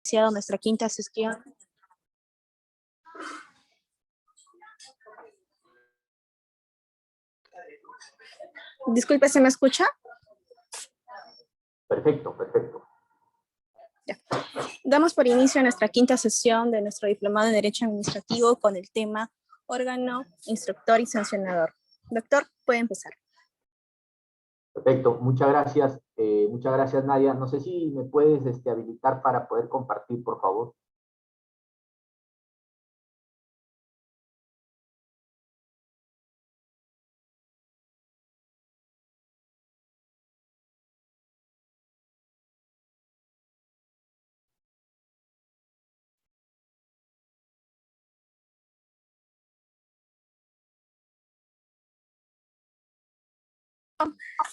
iniciado nuestra quinta sesión. Disculpe, ¿se me escucha? Perfecto, perfecto. Ya. Damos por inicio a nuestra quinta sesión de nuestro diplomado en Derecho Administrativo con el tema órgano, instructor y sancionador. Doctor, puede empezar. Perfecto, muchas gracias Nadia. No sé si me puedes habilitar para poder compartir, por favor.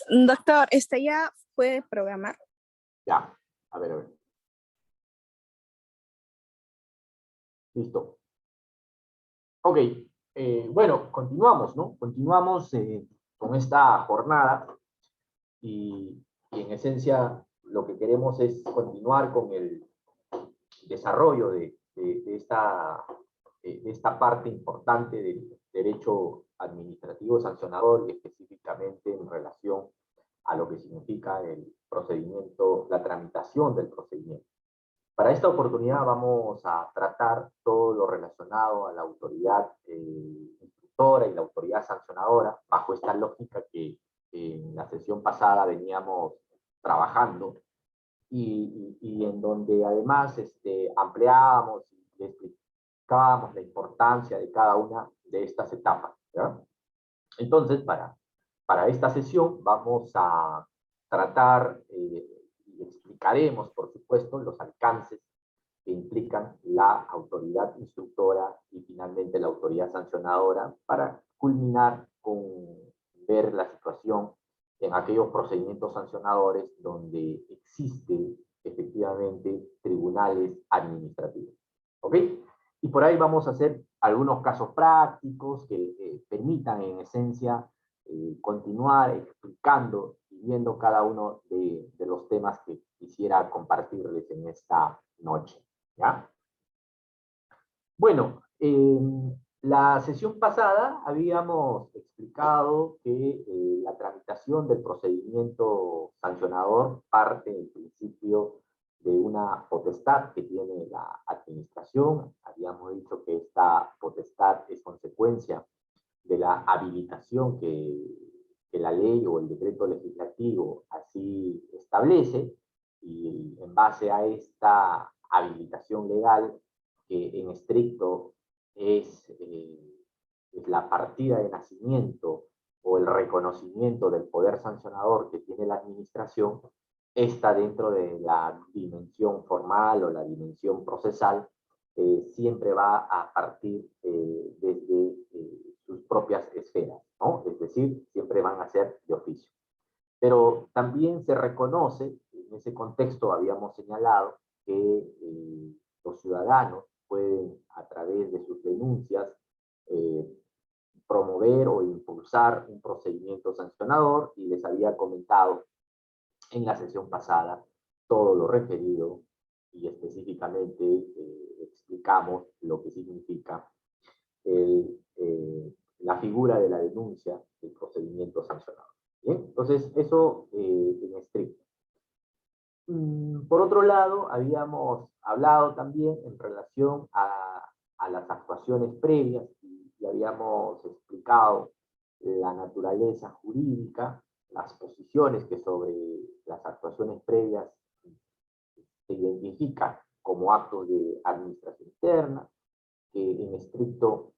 Doctor, ¿ya puede programar? Ya, a ver. Listo. Ok, bueno, continuamos, ¿no? Continuamos con esta jornada y en esencia lo que queremos es continuar con el desarrollo de esta parte importante del derecho administrativo sancionador y específicamente en relación a lo que significa el procedimiento, la tramitación del procedimiento. Para esta oportunidad vamos a tratar todo lo relacionado a la autoridad instructora y la autoridad sancionadora bajo esta lógica que en la sesión pasada veníamos trabajando y en donde además ampliábamos y explicábamos la importancia de cada una de estas etapas, ¿verdad? Entonces, para esta sesión vamos a tratar y explicaremos, por supuesto, los alcances que implican la autoridad instructora y finalmente la autoridad sancionadora para culminar con ver la situación en aquellos procedimientos sancionadores donde existen efectivamente tribunales administrativos. ¿Ok? Y por ahí vamos a hacer algunos casos prácticos que permitan en esencia continuar explicando y viendo cada uno de los temas que quisiera compartirles en esta noche. ¿Ya? Bueno, la sesión pasada habíamos explicado que la tramitación del procedimiento sancionador parte en principio de una potestad que tiene la administración. Habíamos dicho que esta potestad es consecuencia de la habilitación que la ley o el decreto legislativo así establece, y en base a esta habilitación legal, que en estricto es la partida de nacimiento o el reconocimiento del poder sancionador que tiene la administración, está dentro de la dimensión formal o la dimensión procesal, siempre va a partir desde sus propias esferas, ¿no? Es decir, siempre van a ser de oficio. Pero también se reconoce, en ese contexto habíamos señalado, que los ciudadanos pueden, a través de sus denuncias, promover o impulsar un procedimiento sancionador, y les había comentado en la sesión pasada todo lo referido y específicamente explicamos lo que significa la figura de la denuncia del procedimiento sancionador. ¿Bien? Entonces, eso en estricto. Por otro lado, habíamos hablado también en relación a las actuaciones previas y habíamos explicado la naturaleza jurídica, las posiciones que sobre las actuaciones previas se identifican como actos de administración interna, que en estricto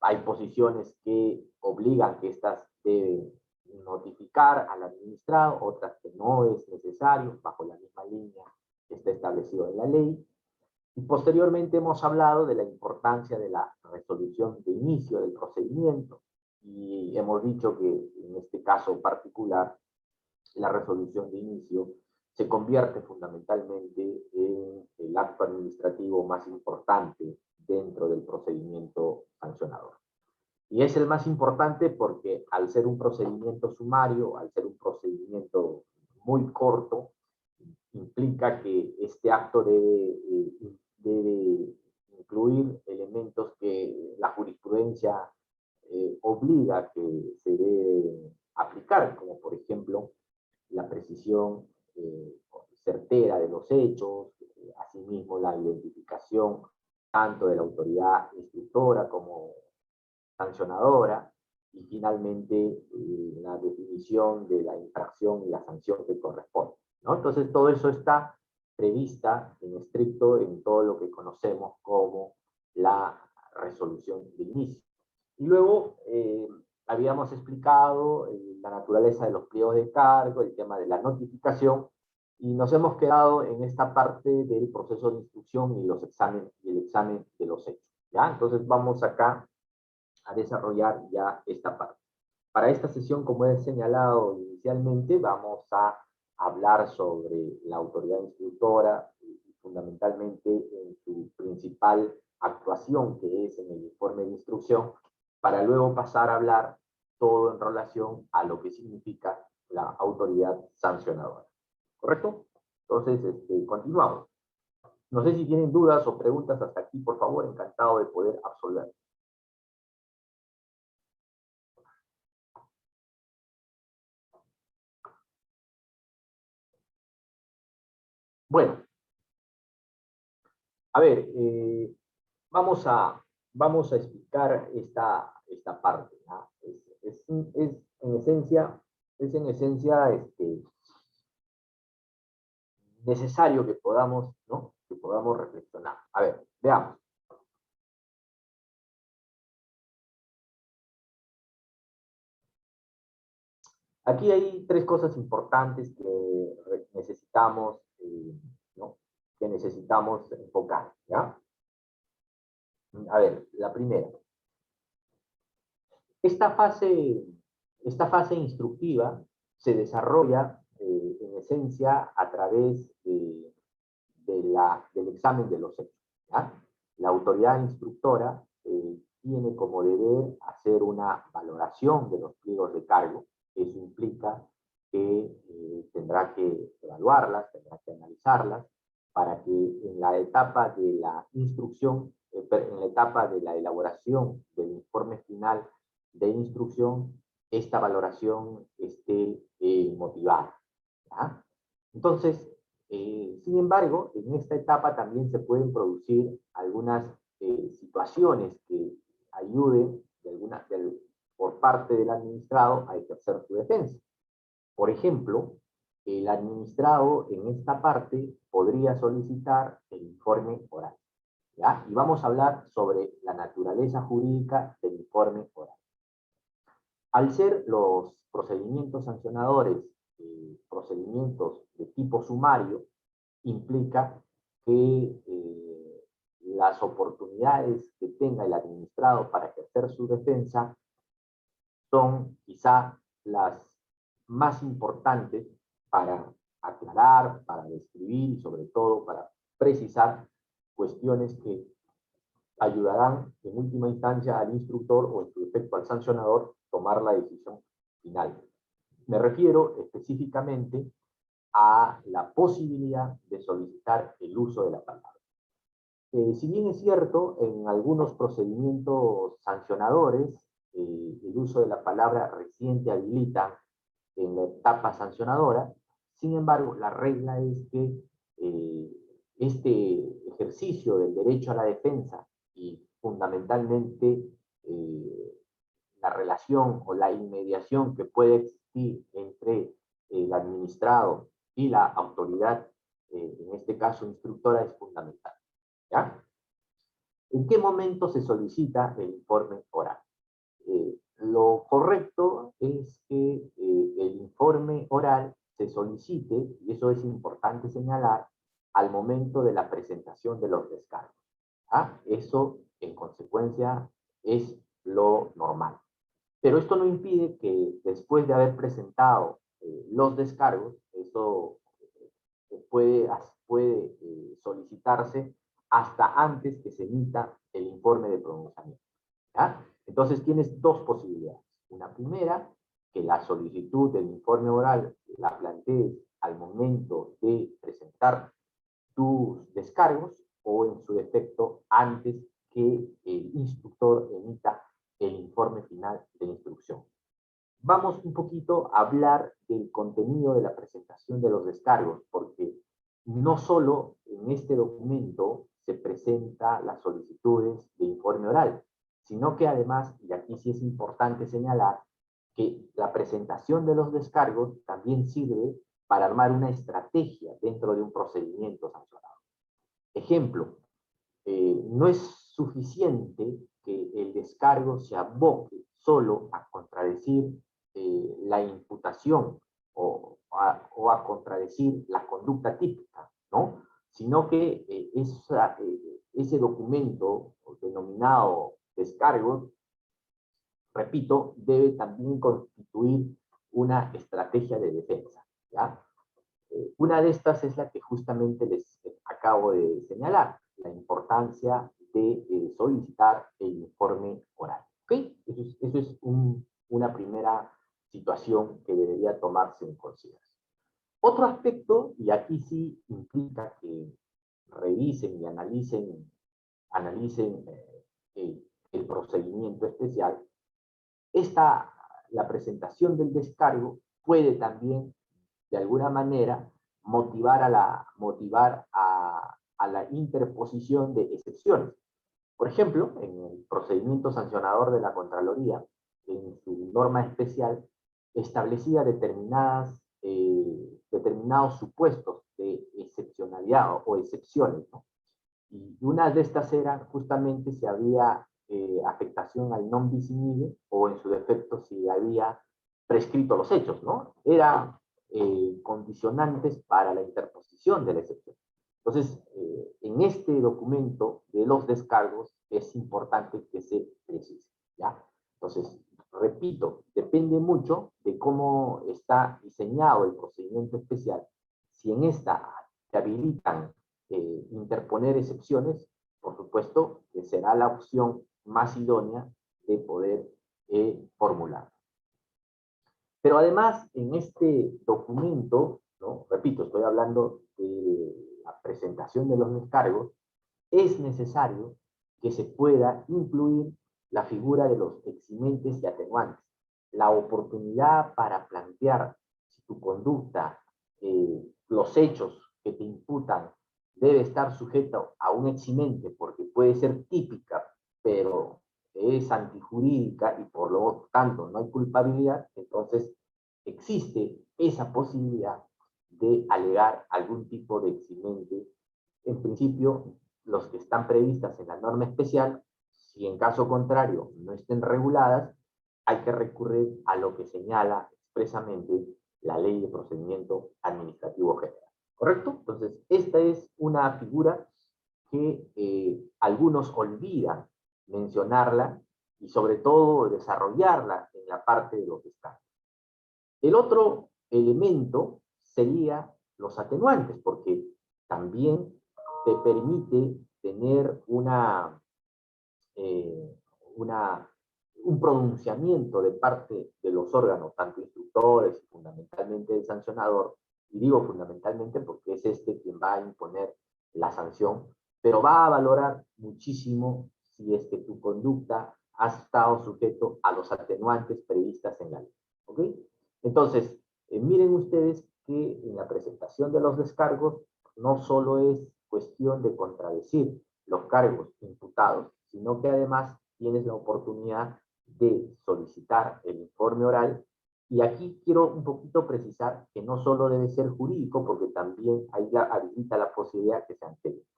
hay posiciones que obligan que éstas deben notificar al administrado, otras que no es necesario, bajo la misma línea que está establecido en la ley. Y posteriormente hemos hablado de la importancia de la resolución de inicio del procedimiento, y hemos dicho que en este caso particular la resolución de inicio se convierte fundamentalmente en el acto administrativo más importante dentro del procedimiento sancionador. Y es el más importante porque al ser un procedimiento sumario, al ser un procedimiento muy corto, implica que este acto debe incluir elementos que la jurisprudencia obliga que se debe aplicar, como por ejemplo la precisión certera de los hechos, asimismo la identificación tanto de la autoridad instructora como sancionadora, y finalmente la definición de la infracción y la sanción que corresponde, ¿no? Entonces todo eso está prevista en estricto en todo lo que conocemos como la resolución de inicio. Y luego habíamos explicado la naturaleza de los pliegos de cargo, el tema de la notificación, y nos hemos quedado en esta parte del proceso de instrucción y el examen de los hechos, ¿ya? Entonces vamos acá a desarrollar ya esta parte. Para esta sesión, como he señalado inicialmente, vamos a hablar sobre la autoridad instructora, fundamentalmente en su principal actuación, que es en el informe de instrucción, para luego pasar a hablar todo en relación a lo que significa la autoridad sancionadora. ¿Correcto? Entonces, continuamos. No sé si tienen dudas o preguntas hasta aquí, por favor, encantado de poder absolver. Bueno, a ver, vamos a explicar esta parte, ¿no? Es en esencia necesario que podamos, ¿no? Que podamos reflexionar. A ver, veamos. Aquí hay tres cosas importantes que necesitamos, ¿no? Que necesitamos enfocar, ¿ya? A ver, la primera. Esta fase instructiva se desarrolla en esencia a través del examen de los hechos, ¿ya? La autoridad instructora tiene como deber hacer una valoración de los pliegos de cargo. Eso implica que tendrá que evaluarlas, tendrá que analizarlas, para que en la etapa de la instrucción, en la etapa de la elaboración del informe final de instrucción, esta valoración esté motivada, ¿ya? Entonces, sin embargo, en esta etapa también se pueden producir algunas situaciones que ayuden por parte del administrado a ejercer su defensa. Por ejemplo, el administrado en esta parte podría solicitar el informe oral, ¿ya? Y vamos a hablar sobre la naturaleza jurídica del informe oral. Al ser los procedimientos sancionadores procedimientos de tipo sumario, implica que las oportunidades que tenga el administrado para ejercer su defensa son quizá las más importantes para aclarar, para describir y sobre todo para precisar cuestiones que ayudarán en última instancia al instructor o en su defecto al sancionador tomar la decisión final. Me refiero específicamente a la posibilidad de solicitar el uso de la palabra. Si bien es cierto, en algunos procedimientos sancionadores, el uso de la palabra reciente habilita en la etapa sancionadora, sin embargo, la regla es que este ejercicio del derecho a la defensa y fundamentalmente la relación o la inmediación que puede existir entre el administrado y la autoridad, en este caso instructora, es fundamental, ¿ya? ¿En qué momento se solicita el informe oral? Lo correcto es que el informe oral se solicite, y eso es importante señalar, al momento de la presentación de los descargos, ¿ya? Eso, en consecuencia, es lo normal. Pero esto no impide que después de haber presentado los descargos, eso puede solicitarse hasta antes que se emita el informe de pronunciamiento, ¿ya? Entonces tienes dos posibilidades. Una primera, que la solicitud del informe oral la plantees al momento de presentar tus descargos o en su defecto antes que el instructor emita el informe final de instrucción. Vamos un poquito a hablar del contenido de la presentación de los descargos, porque no solo en este documento se presenta las solicitudes de informe oral, sino que además, y aquí sí es importante señalar, que la presentación de los descargos también sirve para armar una estrategia dentro de un procedimiento sancionado. Ejemplo, no es suficiente que el descargo se aboque solo a contradecir la imputación o a contradecir la conducta típica, ¿no? Sino que ese documento denominado descargo, repito, debe también constituir una estrategia de defensa, ¿ya? Una de estas es la que justamente les acabo de señalar, la importancia de solicitar el informe oral. ¿Okay? Eso es una primera situación que debería tomarse en consideración. Otro aspecto, y aquí sí implica que revisen y analicen el procedimiento especial, la presentación del descargo puede también de alguna manera motivar a la interposición de excepciones. Por ejemplo, en el procedimiento sancionador de la Contraloría, en su norma especial, establecía determinados supuestos de excepcionalidad o excepciones, ¿no? Y una de estas era justamente si había afectación al non bis in idem, o en su defecto si había prescrito los hechos, ¿no? Era condicionantes para la interposición de la excepción. Entonces, en este documento de los descargos es importante que se precise, ¿ya? Entonces, repito, depende mucho de cómo está diseñado el procedimiento especial. Si en esta se habilitan interponer excepciones, por supuesto que será la opción más idónea de poder formular. Pero además, en este documento, ¿no? Repito, estoy hablando de la presentación de los descargos, es necesario que se pueda incluir la figura de los eximentes y atenuantes, la oportunidad para plantear si tu conducta, los hechos que te imputan, debe estar sujeto a un eximente, porque puede ser típica, pero es antijurídica y por lo tanto no hay culpabilidad, entonces existe esa posibilidad de alegar algún tipo de eximente. En principio, los que están previstas en la norma especial, si en caso contrario no estén reguladas, hay que recurrir a lo que señala expresamente la Ley de Procedimiento Administrativo General. ¿Correcto? Entonces, esta es una figura que algunos olvidan mencionarla y sobre todo desarrollarla en la parte de los descargos. El otro elemento sería los atenuantes, porque también te permite tener un pronunciamiento de parte de los órganos, tanto instructores y fundamentalmente el sancionador, y digo fundamentalmente porque es este quien va a imponer la sanción, pero va a valorar muchísimo si es que tu conducta ha estado sujeto a los atenuantes previstas en la ley. ¿Ok? Entonces, miren ustedes que en la presentación de los descargos no solo es cuestión de contradecir los cargos imputados, sino que además tienes la oportunidad de solicitar el informe oral. Y aquí quiero un poquito precisar que no solo debe ser jurídico, porque también ahí habilita la posibilidad que sean técnicos.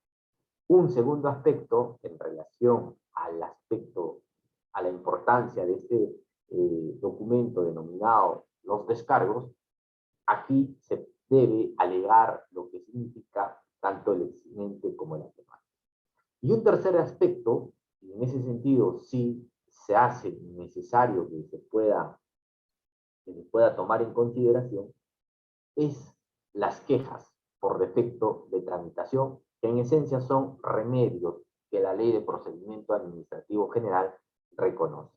Un segundo aspecto en relación a la importancia de este documento denominado los descargos, aquí se debe alegar lo que significa tanto el eximente como el atenuante. Y un tercer aspecto, y en ese sentido sí se hace necesario que se pueda tomar en consideración, es las quejas por defecto de tramitación, que en esencia son remedios que la Ley de Procedimiento Administrativo General reconoce.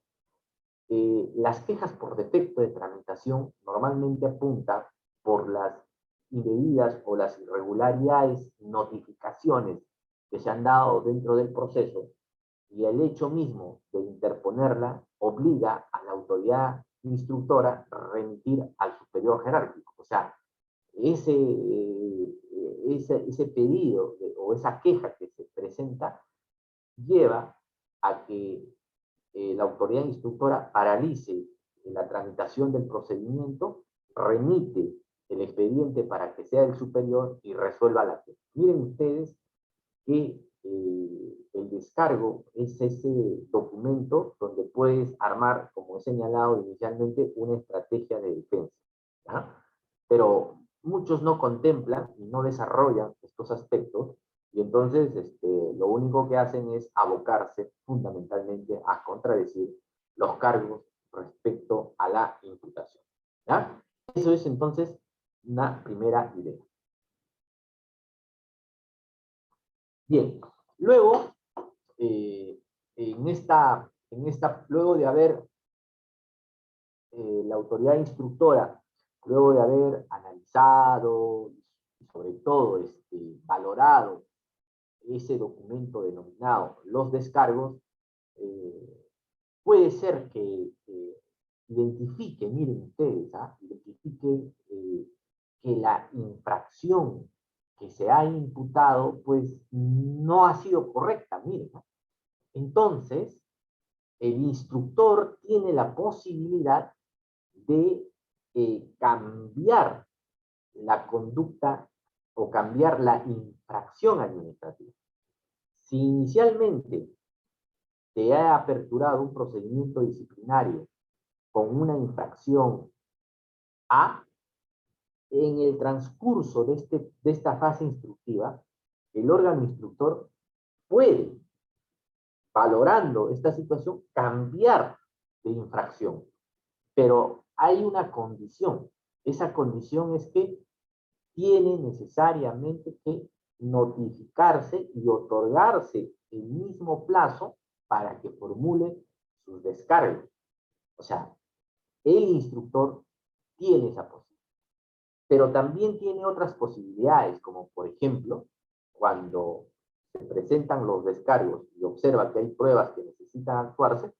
Las quejas por defecto de tramitación normalmente apuntan por las indebidas o las irregularidades, notificaciones que se han dado dentro del proceso, y el hecho mismo de interponerla obliga a la autoridad instructora a remitir al superior jerárquico. O sea, ese pedido o esa queja que se presenta lleva a que la autoridad instructora paralice la tramitación del procedimiento, remite el expediente para que sea el superior y resuelva la queja. Miren ustedes que el descargo es ese documento donde puedes armar, como he señalado inicialmente, una estrategia de defensa, ¿ya? Pero muchos no contemplan y no desarrollan estos aspectos, y entonces lo único que hacen es abocarse fundamentalmente a contradecir los cargos respecto a la imputación, ¿ya? Eso es entonces una primera idea. Bien, luego, luego de haber la autoridad instructora, luego de haber analizado y sobre todo valorado ese documento denominado los descargos, puede ser que identifique, miren ustedes, identifique que la infracción que se ha imputado, pues no ha sido correcta, miren. Entonces, el instructor tiene la posibilidad de cambiar la conducta o cambiar la infracción administrativa. Si inicialmente se ha aperturado un procedimiento disciplinario con una infracción A, en el transcurso de esta fase instructiva, el órgano instructor puede, valorando esta situación, cambiar de infracción. Pero hay una condición. Esa condición es que tiene necesariamente que notificarse y otorgarse el mismo plazo para que formule sus descargos. O sea, el instructor tiene esa posibilidad. Pero también tiene otras posibilidades, como por ejemplo, cuando se presentan los descargos y observa que hay pruebas que necesitan actuarse,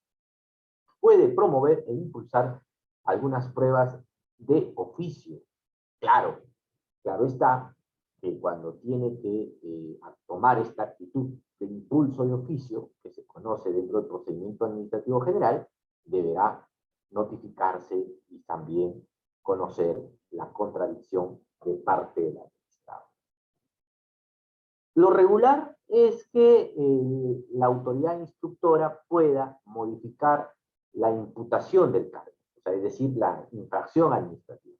puede promover e impulsar algunas pruebas de oficio. Claro, claro está que cuando tiene que tomar esta actitud de impulso de oficio, que se conoce dentro del procedimiento administrativo general, deberá notificarse y también conocer la contradicción de parte del administrado. Lo regular es que la autoridad instructora pueda modificar la imputación del cargo, o sea, es decir, la infracción administrativa.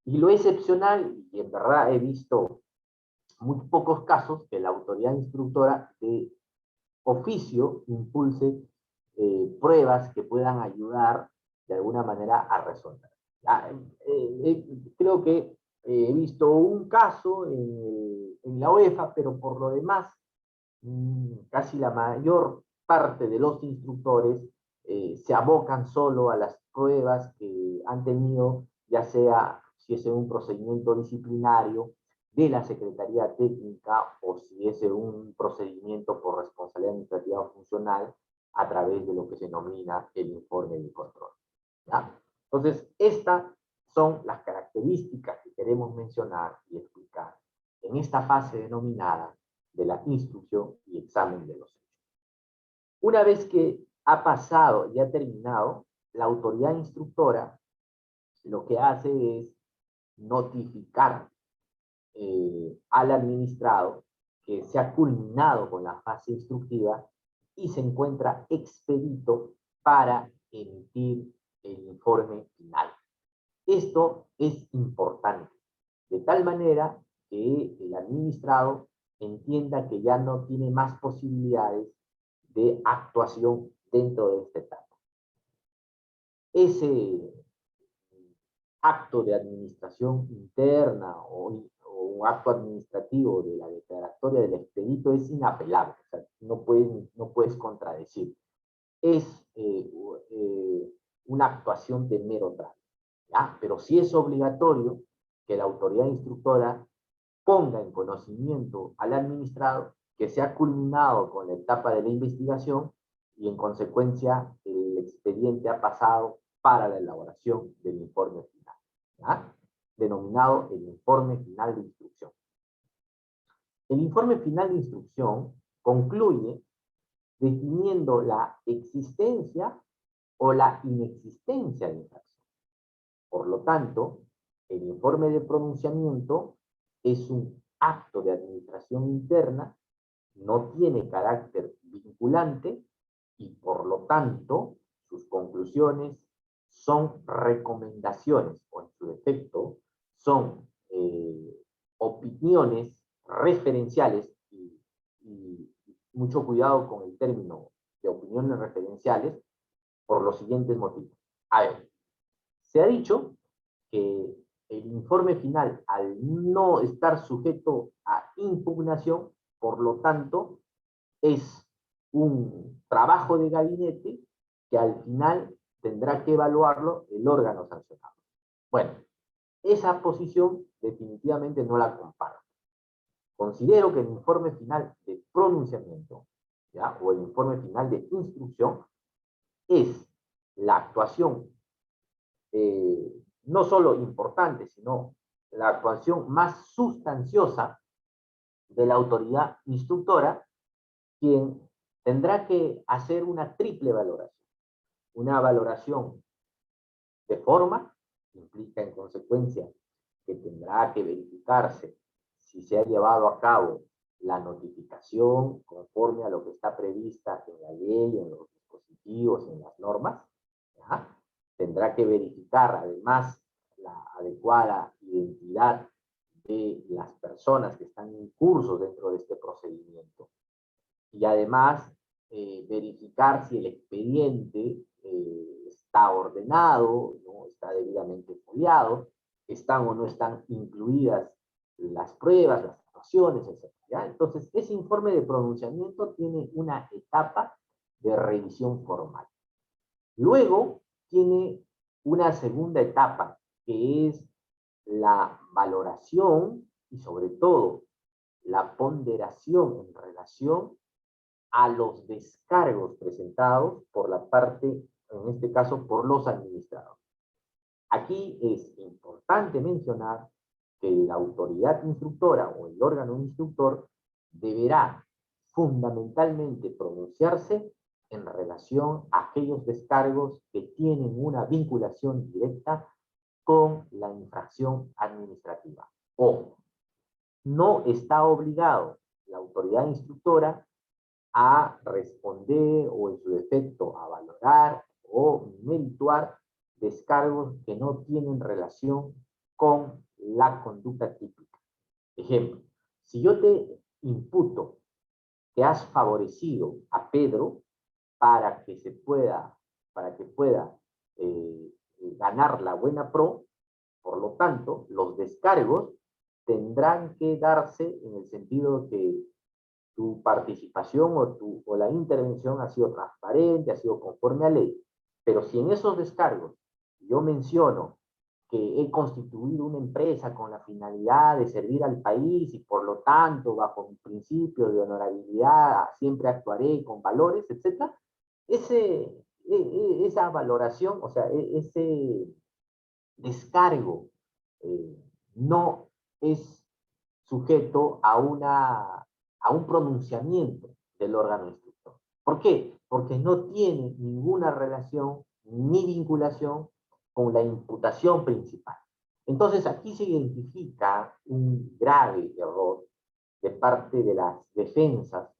Y lo excepcional, y en verdad he visto muy pocos casos, que la autoridad instructora de oficio impulse pruebas que puedan ayudar de alguna manera a resolver. Creo que he visto un caso en la UEFA, pero por lo demás, casi la mayor parte de los instructores se abocan solo a las pruebas que han tenido, ya sea si es en un procedimiento disciplinario de la Secretaría Técnica o si es en un procedimiento por responsabilidad administrativa o funcional a través de lo que se denomina el informe de control, ¿ya? Entonces, estas son las características que queremos mencionar y explicar en esta fase denominada de la instrucción y examen de los hechos. Una vez que ha pasado y ha terminado, la autoridad instructora lo que hace es notificar al administrado que se ha culminado con la fase instructiva y se encuentra expedito para emitir el informe final. Esto es importante, de tal manera que el administrado entienda que ya no tiene más posibilidades de actuación dentro de esta etapa. Ese acto de administración interna o un acto administrativo de la declaratoria del expedito es inapelable, o sea, no puedes contradecir. Es una actuación de mero trámite, ¿ya? Pero sí es obligatorio que la autoridad instructora ponga en conocimiento al administrado que se ha culminado con la etapa de la investigación y en consecuencia el expediente ha pasado para la elaboración del informe final, ¿ya? Denominado el informe final de instrucción. El informe final de instrucción concluye definiendo la existencia o la inexistencia de infracción. Por lo tanto, el informe de pronunciamiento es un acto de administración interna, no tiene carácter vinculante y por lo tanto sus conclusiones son recomendaciones o en su defecto son opiniones referenciales y mucho cuidado con el término de opiniones referenciales por los siguientes motivos. A ver, se ha dicho que el informe final, al no estar sujeto a impugnación, por lo tanto, es un trabajo de gabinete que al final tendrá que evaluarlo el órgano sancionado. Bueno, esa posición definitivamente no la comparto. Considero que el informe final de pronunciamiento, ¿ya? O el informe final de instrucción es la actuación no solo importante, sino la actuación más sustanciosa de la autoridad instructora, quien tendrá que hacer una triple valoración. Una valoración de forma, que implica en consecuencia que tendrá que verificarse si se ha llevado a cabo la notificación conforme a lo que está prevista en la ley, en los dispositivos, en las normas, ¿ya? Tendrá que verificar además la adecuada identidad de las personas que están en curso dentro de este procedimiento. Y además verificar si el expediente está ordenado, ¿no? Está debidamente foliado, están o no están incluidas las pruebas, las situaciones, etc. ¿Ya? Entonces, ese informe de pronunciamiento tiene una etapa de revisión formal. Luego, tiene una segunda etapa, que es la valoración y sobre todo la ponderación en relación a los descargos presentados por la parte, en este caso, por los administrados. Aquí es importante mencionar que la autoridad instructora o el órgano instructor deberá fundamentalmente pronunciarse en relación a aquellos descargos que tienen una vinculación directa con la infracción administrativa. Ojo, no está obligado la autoridad instructora a responder o en su defecto a valorar o merituar descargos que no tienen relación con la conducta típica. Ejemplo, si yo te imputo que has favorecido a Pedro para que pueda ganar la buena pro, por lo tanto, los descargos tendrán que darse en el sentido que tu participación o la intervención ha sido transparente, ha sido conforme a ley. Pero si en esos descargos yo menciono que he constituido una empresa con la finalidad de servir al país y por lo tanto, bajo mi principio de honorabilidad, siempre actuaré con valores, etc., esa valoración, o sea, ese descargo no es sujeto a un pronunciamiento del órgano instructor. ¿Por qué? Porque no tiene ninguna relación ni vinculación con la imputación principal. Entonces aquí se identifica un grave error de parte de las defensas,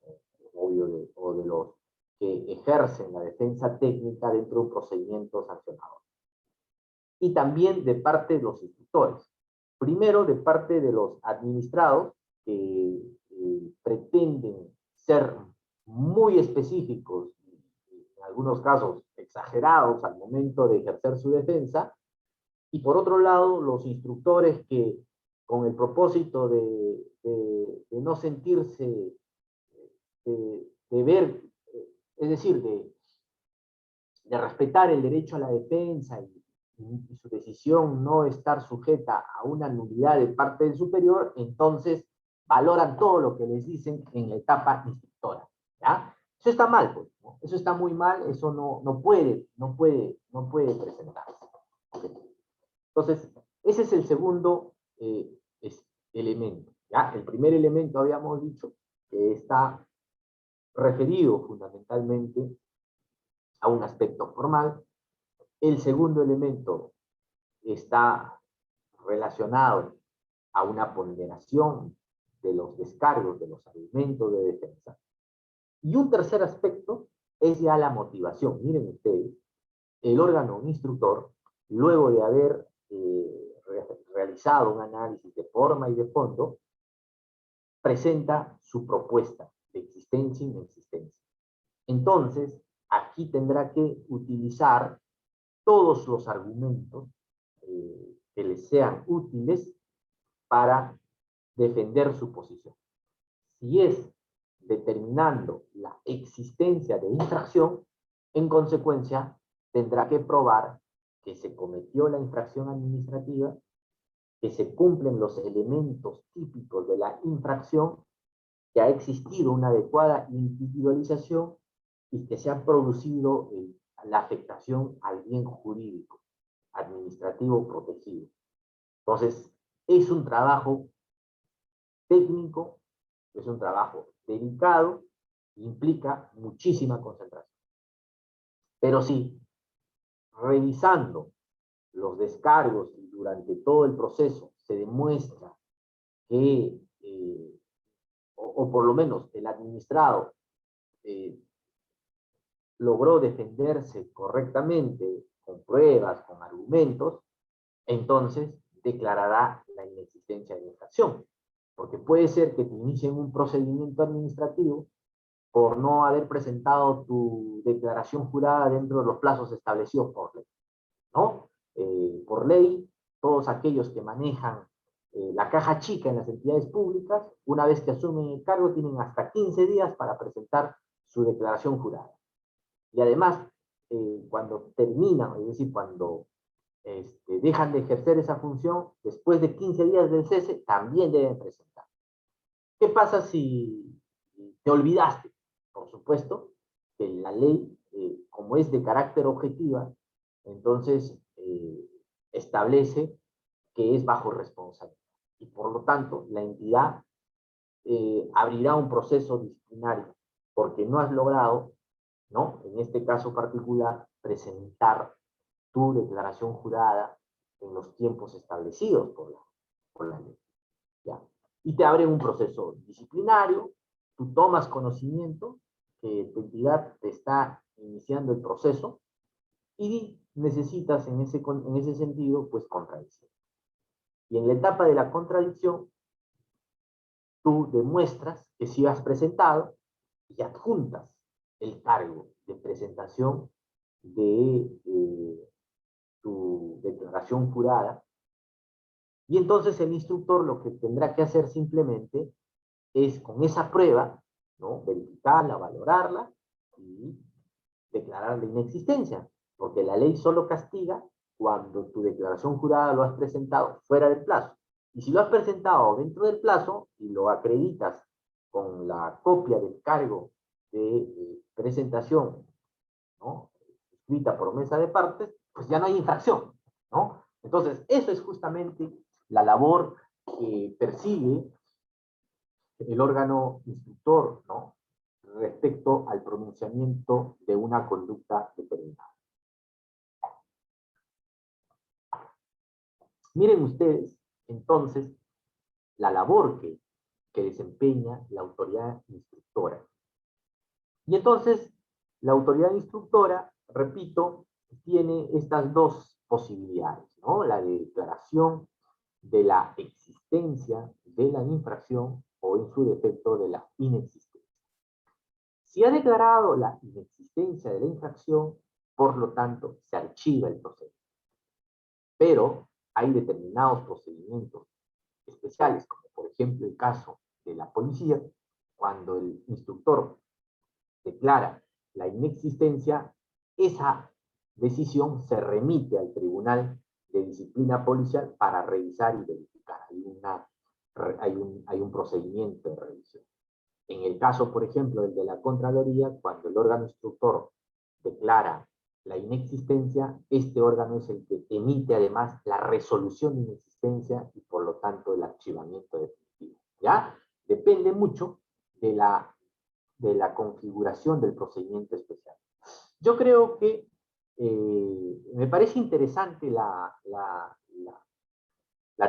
obvio, o de los que ejercen la defensa técnica dentro de un procedimiento sancionador. Y también de parte de los instructores. Primero, de parte de los administrados, que pretenden ser muy específicos, en algunos casos exagerados al momento de ejercer su defensa, y por otro lado, los instructores que con el propósito de no sentirse, de ver, es decir, de respetar el derecho a la defensa y su decisión no estar sujeta a una nulidad de parte del superior, entonces valoran todo lo que les dicen en la etapa instructora, ¿ya? Eso está mal, pues, ¿no? Eso está muy mal, eso no puede presentarse. Entonces, ese es el segundo elemento, ¿ya? El primer elemento habíamos dicho que está referido fundamentalmente a un aspecto formal. El segundo elemento está relacionado a una ponderación de los descargos, de los argumentos de defensa. Y un tercer aspecto es ya la motivación. Miren ustedes, el órgano instructor, luego de haber realizado un análisis de forma y de fondo, presenta su propuesta de existencia e inexistencia. Entonces, aquí tendrá que utilizar todos los argumentos que les sean útiles para defender su posición. Si es determinando la existencia de infracción, en consecuencia, tendrá que probar que se cometió la infracción administrativa, que se cumplen los elementos típicos de la infracción, que ha existido una adecuada individualización y que se ha producido la afectación al bien jurídico, administrativo protegido. Entonces, es un trabajo técnico, es un trabajo delicado, implica muchísima concentración. Pero sí, revisando los descargos y durante todo el proceso se demuestra que, o por lo menos el administrado logró defenderse correctamente, con pruebas, con argumentos, entonces declarará la inexistencia de la infracción. Porque puede ser que te inicien un procedimiento administrativo por no haber presentado tu declaración jurada dentro de los plazos establecidos por ley, ¿no? Por ley, todos aquellos que manejan la caja chica en las entidades públicas, una vez que asumen el cargo, tienen hasta 15 días para presentar su declaración jurada. Y además, cuando terminan, es decir, cuando dejan de ejercer esa función, después de 15 días del cese, también deben presentar. ¿Qué pasa si te olvidaste? Por supuesto que la ley, como es de carácter objetiva, entonces establece que es bajo responsabilidad. Y por lo tanto, la entidad abrirá un proceso disciplinario porque no has logrado, ¿no?, en este caso particular, presentar tu declaración jurada en los tiempos establecidos por la ley, ¿ya? Y te abren un proceso disciplinario, tú tomas conocimiento que tu entidad te está iniciando el proceso y necesitas en ese sentido, pues, contradicción. Y en la etapa de la contradicción, tú demuestras que sí has presentado y adjuntas el cargo de presentación de tu declaración jurada, y entonces el instructor lo que tendrá que hacer simplemente es, con esa prueba, ¿no?, verificarla, valorarla y declarar la inexistencia, porque la ley solo castiga cuando tu declaración jurada lo has presentado fuera del plazo. Y si lo has presentado dentro del plazo y lo acreditas con la copia del cargo de presentación, ¿no?, escrita por mesa de partes, pues ya no hay infracción, ¿no? Entonces, eso es justamente la labor que persigue el órgano instructor, ¿no?, respecto al pronunciamiento de una conducta determinada. Miren ustedes, entonces, la labor que desempeña la autoridad instructora. Y entonces, la autoridad instructora, repito, tiene estas dos posibilidades, ¿no?, la de declaración de la existencia de la infracción o, en su defecto, de la inexistencia. Si ha declarado la inexistencia de la infracción, por lo tanto, se archiva el proceso. Pero hay determinados procedimientos especiales, como por ejemplo el caso de la policía, cuando el instructor declara la inexistencia, esa decisión se remite al Tribunal de Disciplina Policial para revisar y verificar. Hay un procedimiento de revisión. En el caso, por ejemplo, el de la Contraloría, cuando el órgano instructor declara la inexistencia, este órgano es el que emite además la resolución de inexistencia y por lo tanto el archivamiento definitivo. ¿Ya? Depende mucho de la configuración del procedimiento especial. Yo creo que me parece interesante la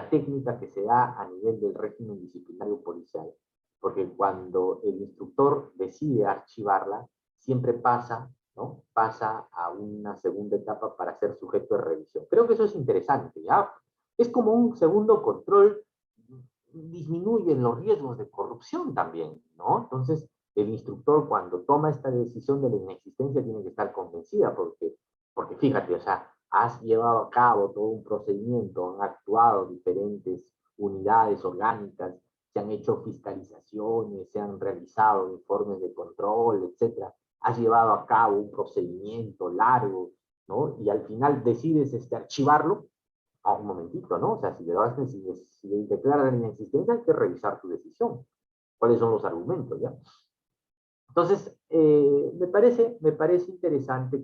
técnica que se da a nivel del régimen disciplinario policial, porque cuando el instructor decide archivarla, siempre pasa, ¿no? Pasa a una segunda etapa para ser sujeto de revisión. Creo que eso es interesante, ¿ya? Es como un segundo control, disminuyen los riesgos de corrupción también, ¿no? Entonces, el instructor cuando toma esta decisión de la inexistencia tiene que estar convencida, porque fíjate, o sea, has llevado a cabo todo un procedimiento, han actuado diferentes unidades orgánicas, se han hecho fiscalizaciones, se han realizado informes de control, etcétera. Has llevado a cabo un procedimiento largo, ¿no? Y al final decides archivarlo. Un momentito, ¿no? O sea, si declaras la inexistencia, hay que revisar tu decisión. ¿Cuáles son los argumentos, ya? Entonces, me parece interesante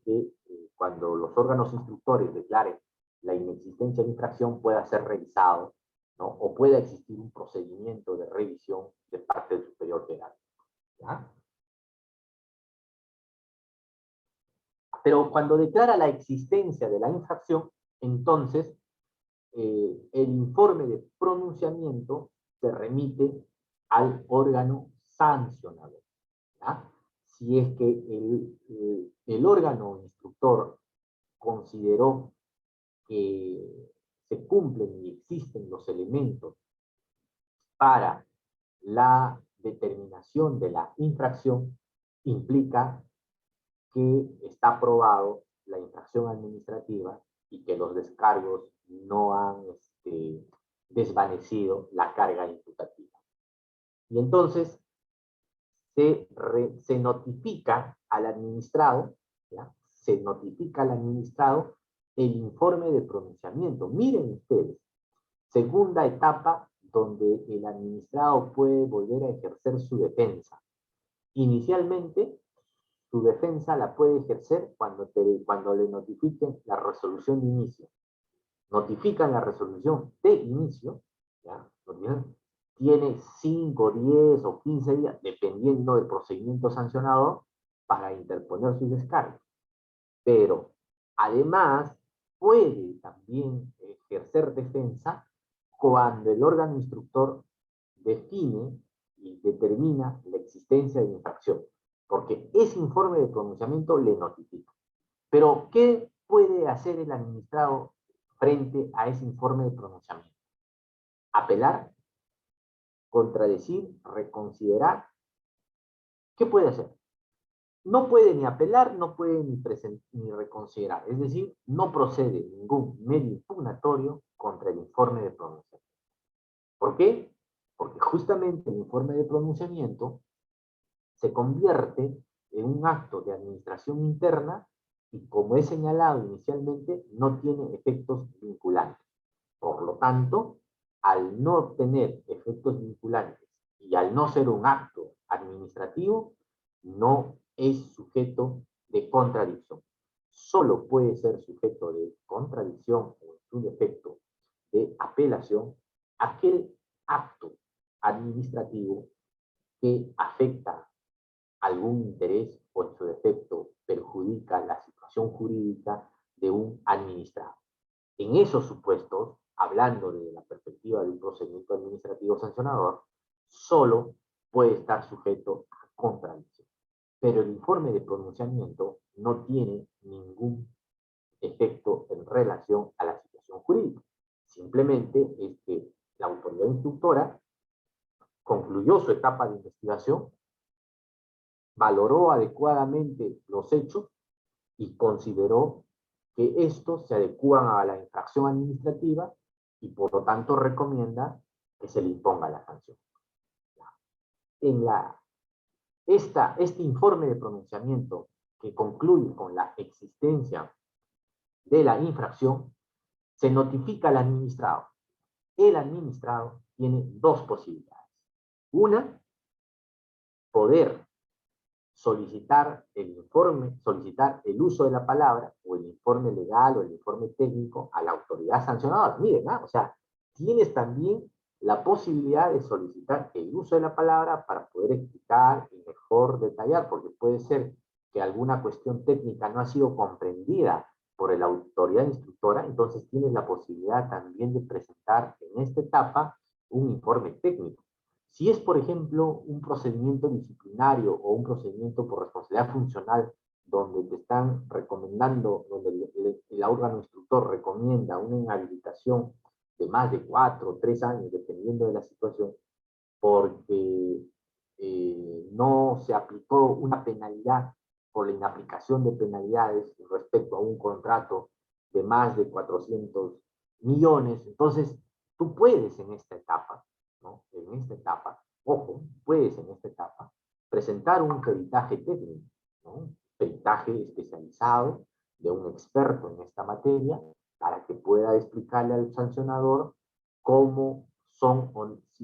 que cuando los órganos instructores declaren la inexistencia de infracción pueda ser revisado, ¿no? O pueda existir un procedimiento de revisión de parte del superior jerárquico, ¿ya? Pero cuando declara la existencia de la infracción, entonces el informe de pronunciamiento se remite al órgano sancionador, ¿ya? Si es que el órgano instructor consideró que se cumplen y existen los elementos para la determinación de la infracción, implica que está aprobado la infracción administrativa y que los descargos no han desvanecido la carga imputativa. Y entonces se notifica al administrado, ¿ya? Se notifica al administrado el informe de pronunciamiento. Miren ustedes, segunda etapa donde el administrado puede volver a ejercer su defensa. Inicialmente, su defensa la puede ejercer cuando le notifiquen la resolución de inicio. Notifican la resolución de inicio, ¿ya? Tiene 5, 10 o 15 días, dependiendo del procedimiento sancionado, para interponer sus descargos. Pero, además, puede también ejercer defensa cuando el órgano instructor define y determina la existencia de infracción, porque ese informe de pronunciamiento le notifica. Pero, ¿qué puede hacer el administrado frente a ese informe de pronunciamiento? Apelar, contradecir, reconsiderar. ¿Qué puede hacer? No puede ni apelar, no puede ni reconsiderar. Es decir, no procede ningún medio impugnatorio contra el informe de pronunciamiento. ¿Por qué? Porque justamente el informe de pronunciamiento se convierte en un acto de administración interna y, como he señalado inicialmente, no tiene efectos vinculantes. Por lo tanto, al no tener efectos vinculantes y al no ser un acto administrativo, no es sujeto de contradicción. Solo puede ser sujeto de contradicción o en su defecto de apelación aquel acto administrativo que afecta algún interés o en su defecto perjudica la situación jurídica de un administrado. En esos supuestos, hablando de la perspectiva de un procedimiento administrativo sancionador, solo puede estar sujeto a contradicción. Pero el informe de pronunciamiento no tiene ningún efecto en relación a la situación jurídica. Simplemente es que la autoridad instructora concluyó su etapa de investigación, valoró adecuadamente los hechos y consideró que estos se adecúan a la infracción administrativa y por lo tanto recomienda que se le imponga la sanción. Este informe de pronunciamiento que concluye con la existencia de la infracción, se notifica al administrado. El administrado tiene dos posibilidades. Una, poder solicitar el informe, solicitar el uso de la palabra o el informe legal o el informe técnico a la autoridad sancionadora. Miren, o sea, tienes también la posibilidad de solicitar el uso de la palabra para poder explicar y mejor detallar, porque puede ser que alguna cuestión técnica no ha sido comprendida por la autoridad instructora, entonces tienes la posibilidad también de presentar en esta etapa un informe técnico. Si es, por ejemplo, un procedimiento disciplinario o un procedimiento por responsabilidad funcional donde te están recomendando, donde el órgano instructor recomienda una inhabilitación de más de 4 o 3 años, dependiendo de la situación, porque no se aplicó una penalidad por la inaplicación de penalidades respecto a un contrato de más de 400 millones, entonces tú puedes en esta etapa, ¿no? En esta etapa, ojo, puedes en esta etapa presentar un peritaje técnico, ¿no? Un peritaje especializado de un experto en esta materia para que pueda explicarle al sancionador cómo son,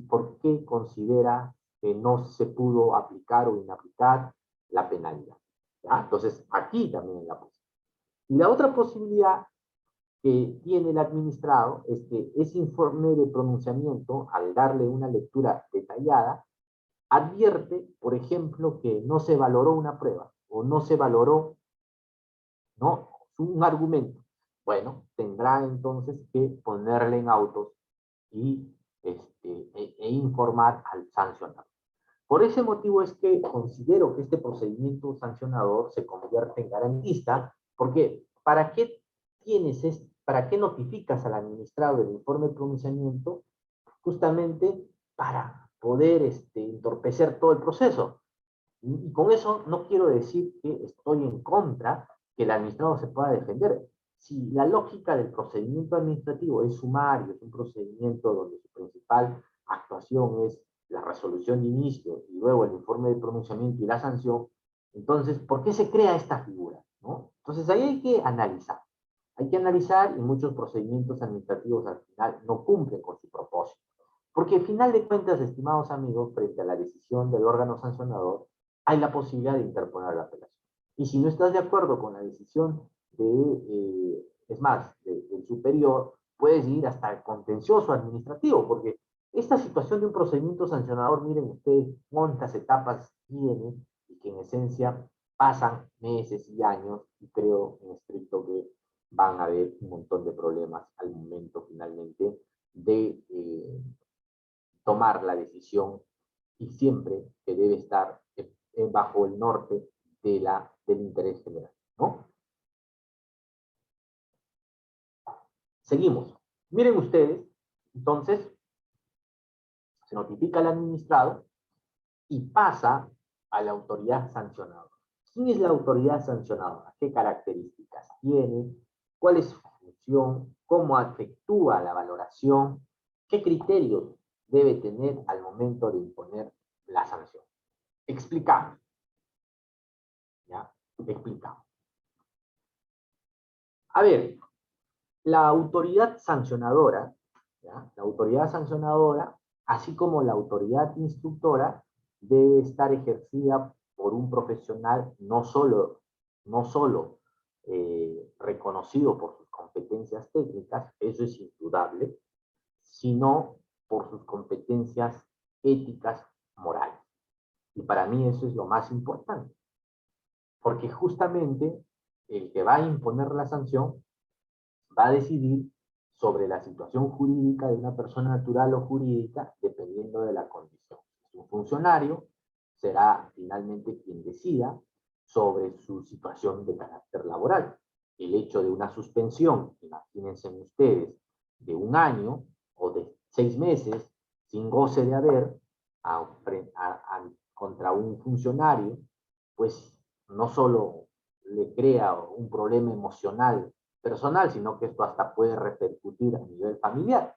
por qué considera que no se pudo aplicar o inaplicar la penalidad. ¿Ya? Entonces, aquí también la posibilidad. Y la otra posibilidad que tiene el administrado es que ese informe de pronunciamiento, al darle una lectura detallada, advierte, por ejemplo, que no se valoró una prueba o no se valoró, ¿no?, un argumento. Bueno, tendrá entonces que ponerle en autos y informar al sancionador. Por ese motivo es que considero que este procedimiento sancionador se convierte en garantista, porque ¿para qué para qué notificas al administrado del informe de pronunciamiento? Justamente para poder entorpecer todo el proceso. Y con eso no quiero decir que estoy en contra que el administrado se pueda defender. Si la lógica del procedimiento administrativo es sumario, es un procedimiento donde su principal actuación es la resolución de inicio y luego el informe de pronunciamiento y la sanción, entonces, ¿por qué se crea esta figura? ¿No? Entonces, ahí hay que analizar. Hay que analizar y muchos procedimientos administrativos al final no cumplen con su propósito. Porque al final de cuentas, estimados amigos, frente a la decisión del órgano sancionador, hay la posibilidad de interponer la apelación. Y si no estás de acuerdo con la decisión es más, del superior, puedes ir hasta el contencioso administrativo, porque esta situación de un procedimiento sancionador, miren ustedes cuántas etapas tiene y que en esencia pasan meses y años, y creo en estricto que van a haber un montón de problemas al momento finalmente de tomar la decisión, y siempre que debe estar bajo el norte del interés general, ¿no? Seguimos. Miren ustedes, entonces, se notifica al administrado y pasa a la autoridad sancionadora. ¿Quién es la autoridad sancionadora? ¿Qué características tiene? ¿Cuál es su función? ¿Cómo efectúa la valoración? ¿Qué criterios debe tener al momento de imponer la sanción? Explicamos. ¿Ya? Explicamos. A ver, la autoridad sancionadora, ¿ya?, la autoridad sancionadora, así como la autoridad instructora, debe estar ejercida por un profesional no solo reconocido por sus competencias técnicas, eso es indudable, sino por sus competencias éticas, morales. Y para mí eso es lo más importante, porque justamente el que va a imponer la sanción va a decidir sobre la situación jurídica de una persona natural o jurídica dependiendo de la condición. Un funcionario será finalmente quien decida sobre su situación de carácter laboral. El hecho de una suspensión, imagínense ustedes, de 1 año o de 6 meses sin goce de haber contra un funcionario, pues no solo le crea un problema emocional personal, sino que esto hasta puede repercutir a nivel familiar.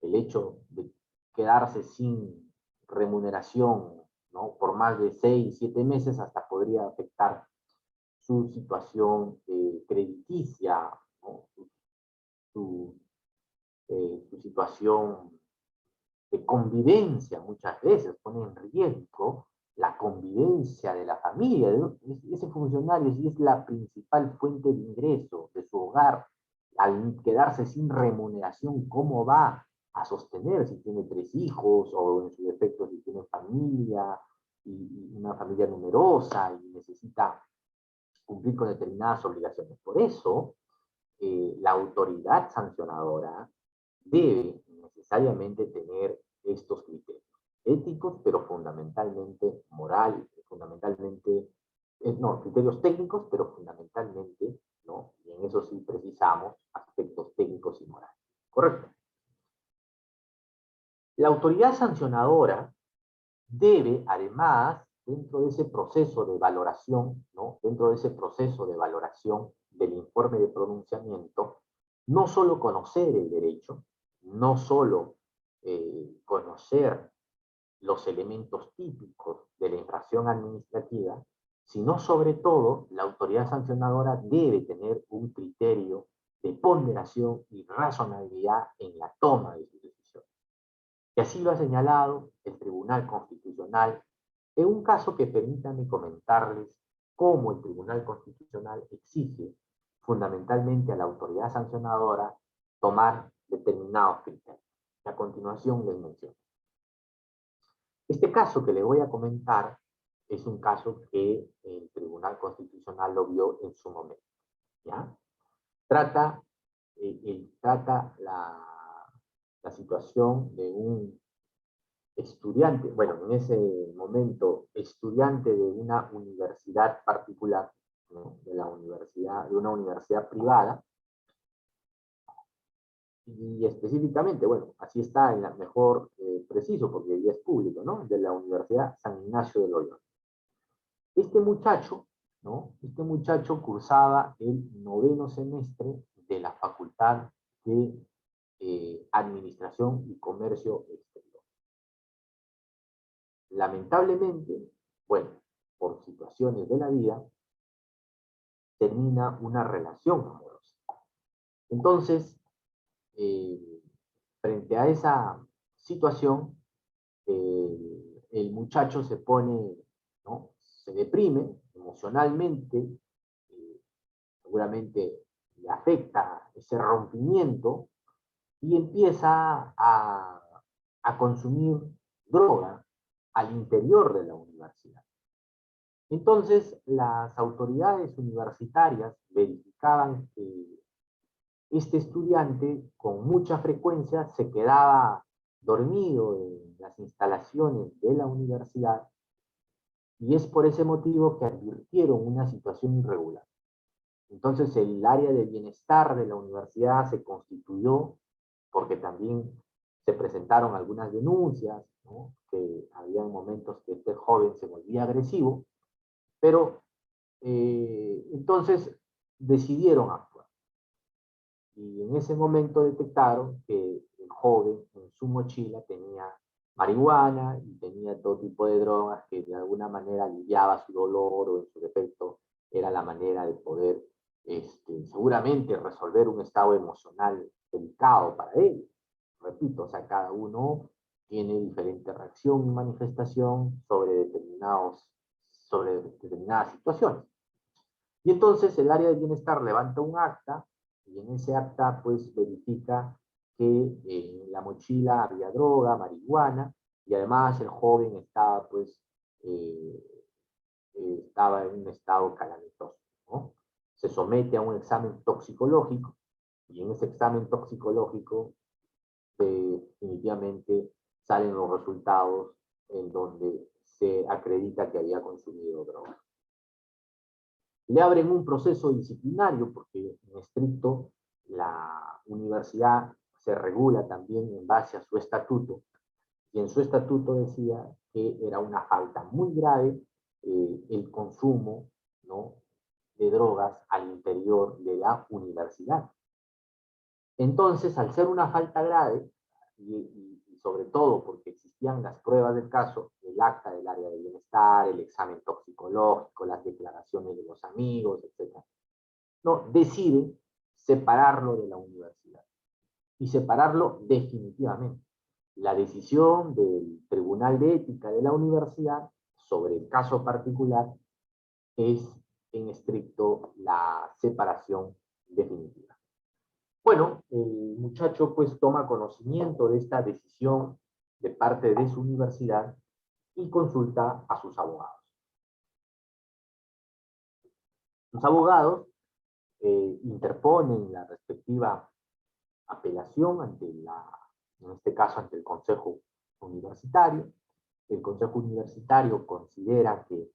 El hecho de quedarse sin remuneración, ¿no?, por más de 6, 7 meses hasta podría afectar su situación crediticia, ¿no? Su situación de convivencia, muchas veces pone en riesgo la convivencia de la familia. Ese funcionario, si es la principal fuente de ingreso de su hogar, al quedarse sin remuneración, ¿cómo va a sostener si tiene 3 hijos o en su defecto si tiene familia y una familia numerosa y necesita cumplir con determinadas obligaciones? Por eso, la autoridad sancionadora debe necesariamente tener estos criterios éticos, pero fundamentalmente moral, fundamentalmente, no, criterios técnicos, pero fundamentalmente, ¿no? Y en eso sí precisamos aspectos técnicos y morales. Correcto. La autoridad sancionadora debe, además, dentro de ese proceso de valoración, ¿no? Dentro de ese proceso de valoración del informe de pronunciamiento, no solo conocer el derecho, no solo conocer los elementos típicos de la infracción administrativa, sino sobre todo la autoridad sancionadora debe tener un criterio de ponderación y razonabilidad en la toma de sus decisiones. Y así lo ha señalado el Tribunal Constitucional en un caso que permítanme comentarles cómo el Tribunal Constitucional exige fundamentalmente a la autoridad sancionadora tomar determinados criterios. Y a continuación les menciono. Este caso que les voy a comentar es un caso que el Tribunal Constitucional lo vio en su momento. ¿Ya? Trata la situación de un estudiante, bueno, en ese momento estudiante de una universidad particular, ¿no? De una universidad privada, y específicamente, bueno, así está en la mejor preciso, porque ya es público, ¿no? De la Universidad San Ignacio de Loyola. Este muchacho, ¿no? Este muchacho cursaba el 9º semestre de la Facultad de Administración y Comercio Exterior. Lamentablemente, bueno, por situaciones de la vida, termina una relación amorosa. Entonces, frente a esa situación, el muchacho se pone, ¿no? Se deprime emocionalmente, seguramente le afecta ese rompimiento y empieza a consumir droga al interior de la universidad. Entonces, las autoridades universitarias verificaban que este estudiante con mucha frecuencia se quedaba dormido en las instalaciones de la universidad y es por ese motivo que advirtieron una situación irregular. Entonces el área de bienestar de la universidad se constituyó porque también se presentaron algunas denuncias, ¿no? Que había momentos que este joven se volvía agresivo, pero entonces decidieron actuar. Y en ese momento detectaron que el joven en su mochila tenía marihuana y tenía todo tipo de drogas que de alguna manera aliviaba su dolor o en su defecto era la manera de poder seguramente resolver un estado emocional delicado para él. Repito, o sea, cada uno tiene diferente reacción y manifestación sobre determinadas situaciones. Y entonces el área de bienestar levanta un acta y en ese acta pues verifica que en la mochila había droga, marihuana, y además el joven estaba pues estaba en un estado calamitoso, ¿no? Se somete a un examen toxicológico y en ese examen toxicológico definitivamente salen los resultados en donde se acredita que había consumido droga. Le abren un proceso disciplinario porque en estricto la universidad se regula también en base a su estatuto y en su estatuto decía que era una falta muy grave el consumo, ¿no? De drogas al interior de la universidad. Entonces, al ser una falta grave y sobre todo porque existían las pruebas del caso, el acta del área de bienestar, el examen toxicológico, las declaraciones de los amigos, etc., no, decide separarlo de la universidad y separarlo definitivamente. La decisión del Tribunal de Ética de la universidad sobre el caso particular es en estricto la separación definitiva. Bueno, el muchacho pues toma conocimiento de esta decisión de parte de su universidad y consulta a sus abogados. Los abogados interponen la respectiva apelación ante en este caso ante el Consejo Universitario. El Consejo Universitario considera que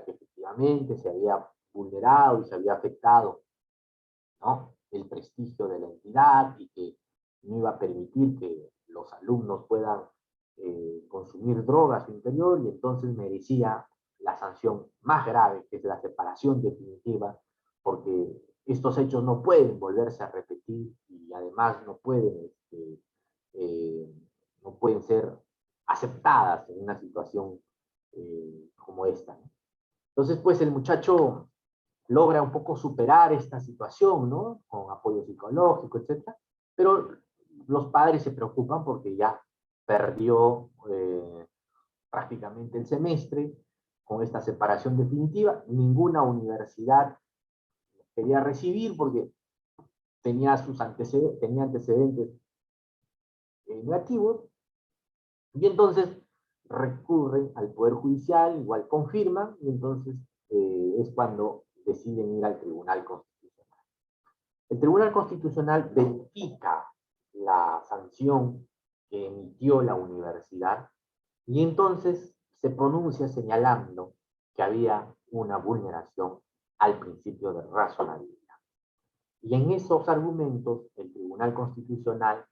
efectivamente se había vulnerado y se había afectado, ¿no?, el prestigio de la entidad y que no iba a permitir que los alumnos puedan consumir droga a su interior, y entonces merecía la sanción más grave, que es la separación definitiva, porque estos hechos no pueden volverse a repetir y además no pueden ser aceptadas en una situación como esta, ¿no? Entonces, pues el muchacho logra un poco superar esta situación, ¿no?, con apoyo psicológico, etc. Pero los padres se preocupan porque ya perdió prácticamente el semestre con esta separación definitiva. Ninguna universidad quería recibir porque tenía antecedentes negativos, y entonces recurren al Poder Judicial, igual confirman, y entonces es cuando deciden ir al Tribunal Constitucional. El Tribunal Constitucional verifica la sanción que emitió la universidad y entonces se pronuncia señalando que había una vulneración al principio de razonabilidad. Y en esos argumentos, el Tribunal Constitucional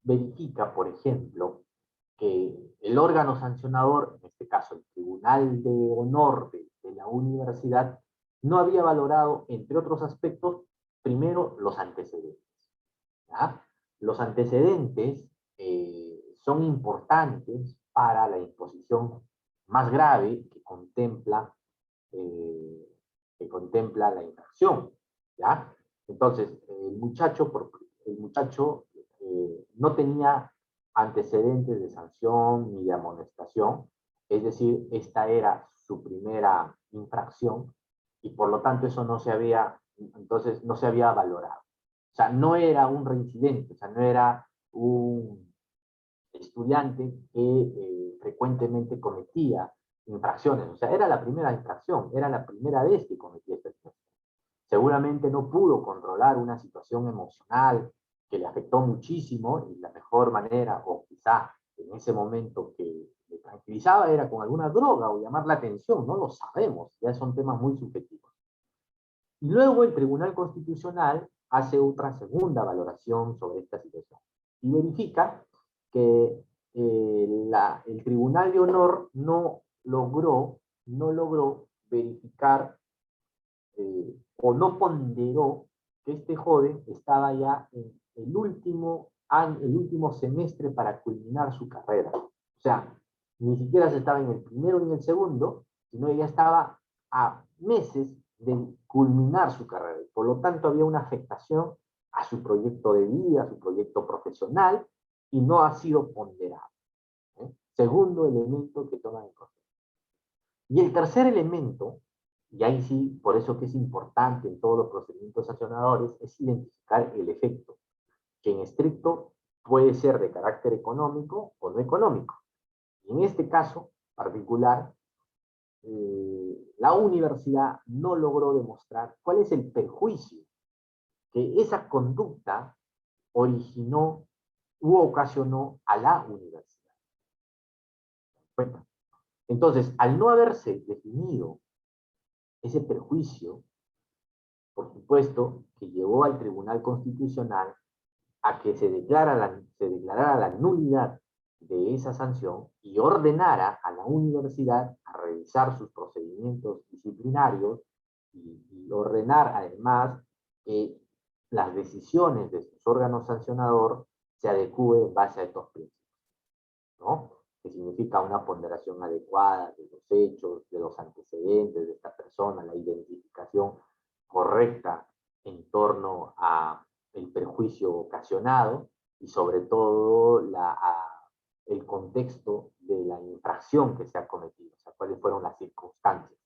verifica, por ejemplo, que el órgano sancionador, en este caso el Tribunal de Honor de la universidad, no había valorado, entre otros aspectos, primero los antecedentes, ¿ya? Los antecedentes son importantes para la imposición más grave que contempla la infracción, ¿ya? Entonces, el muchacho no tenía antecedentes de sanción ni de amonestación, es decir, esta era su primera infracción y por lo tanto eso no se había valorado. O sea, no era un reincidente, o sea, no era un estudiante que frecuentemente cometía infracciones, o sea, era la primera infracción, era la primera vez que cometía esta infracción. Seguramente no pudo controlar una situación emocional que le afectó muchísimo, y la mejor manera, o quizá en ese momento que le tranquilizaba, era con alguna droga o llamar la atención, no lo sabemos, ya son temas muy subjetivos. Y luego el Tribunal Constitucional hace otra segunda valoración sobre esta situación y verifica que el Tribunal de Honor no logró verificar o no ponderó que este joven estaba ya en el último semestre para culminar su carrera. O sea, ni siquiera se estaba en el primero ni en el segundo, sino ya estaba a meses de culminar su carrera. Por lo tanto, había una afectación a su proyecto de vida, a su proyecto profesional, y no ha sido ponderado. Segundo elemento que toma en cuenta. Y el tercer elemento, y ahí sí, por eso que es importante en todos los procedimientos sancionadores, es identificar el efecto, que en estricto puede ser de carácter económico o no económico. Y en este caso particular, la universidad no logró demostrar cuál es el perjuicio que esa conducta originó u ocasionó a la universidad. Bueno, entonces, al no haberse definido ese perjuicio, por supuesto, que llevó al Tribunal Constitucional a que se declarara la nulidad de esa sanción y ordenara a la universidad a revisar sus procedimientos disciplinarios y ordenar además que las decisiones de sus órganos sancionadores se adecue en base a estos principios, ¿no? Que significa una ponderación adecuada de los hechos, de los antecedentes de esta persona, la identificación correcta en torno a el perjuicio ocasionado y sobre todo el contexto de la infracción que se ha cometido, o sea, cuáles fueron las circunstancias.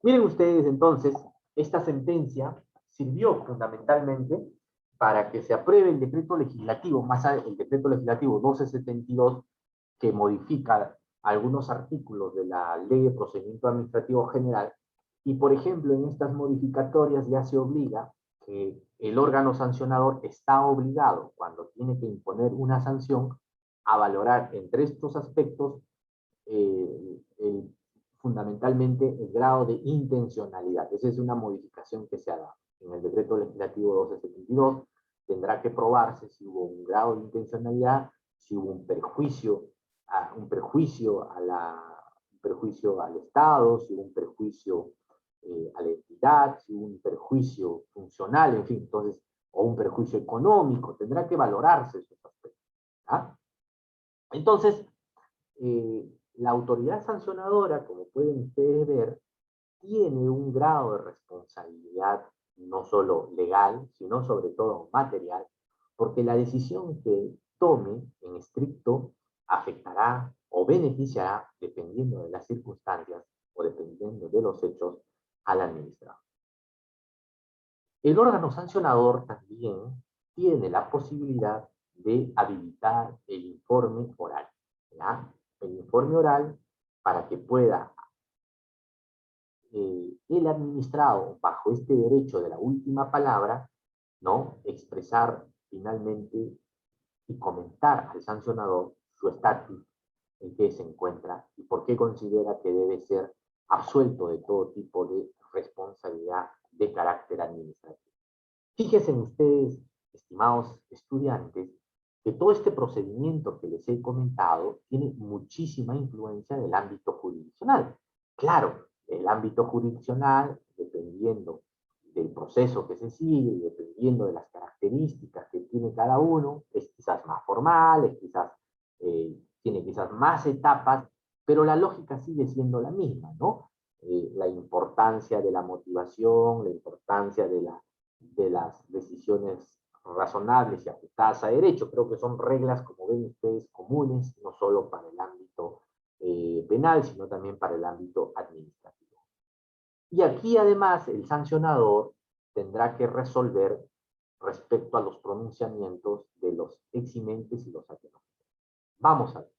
Miren ustedes entonces, esta sentencia sirvió fundamentalmente para que se apruebe el decreto legislativo, el decreto legislativo 1272, que modifica algunos artículos de la Ley de Procedimiento Administrativo General, y por ejemplo en estas modificatorias ya se obliga que el órgano sancionador está obligado, cuando tiene que imponer una sanción, a valorar entre estos aspectos fundamentalmente el grado de intencionalidad. Esa es una modificación que se ha dado. En el decreto legislativo 1272 tendrá que probarse si hubo un grado de intencionalidad, si hubo un perjuicio al Estado, si hubo un perjuicio a la entidad, si hubo un perjuicio funcional, en fin, entonces, o un perjuicio económico, tendrá que valorarse esos aspectos. ¿Ah? Entonces, la autoridad sancionadora, como pueden ustedes ver, tiene un grado de responsabilidad no solo legal, sino sobre todo material, porque la decisión que tome en estricto afectará o beneficiará, dependiendo de las circunstancias o dependiendo de los hechos, al administrador. El órgano sancionador también tiene la posibilidad de habilitar el informe oral, ¿ya? El informe oral para que pueda el administrado, bajo este derecho de la última palabra, ¿no?, expresar finalmente y comentar al sancionador su estatus, en qué se encuentra y por qué considera que debe ser absuelto de todo tipo de responsabilidad de carácter administrativo. Fíjense ustedes, estimados estudiantes, que todo este procedimiento que les he comentado tiene muchísima influencia del ámbito jurisdiccional. Claro, el ámbito jurisdiccional, dependiendo del proceso que se sigue y dependiendo de las características que tiene cada uno, es quizás más formal, es quizás, tiene quizás más etapas, pero la lógica sigue siendo la misma, ¿no? La importancia de la motivación, la importancia de las decisiones razonables y ajustadas a derecho. Creo que son reglas, como ven ustedes, comunes, no solo para el ámbito penal, sino también para el ámbito administrativo. Y aquí además el sancionador tendrá que resolver respecto a los pronunciamientos de los eximentes y los atenuantes. Vamos a ver.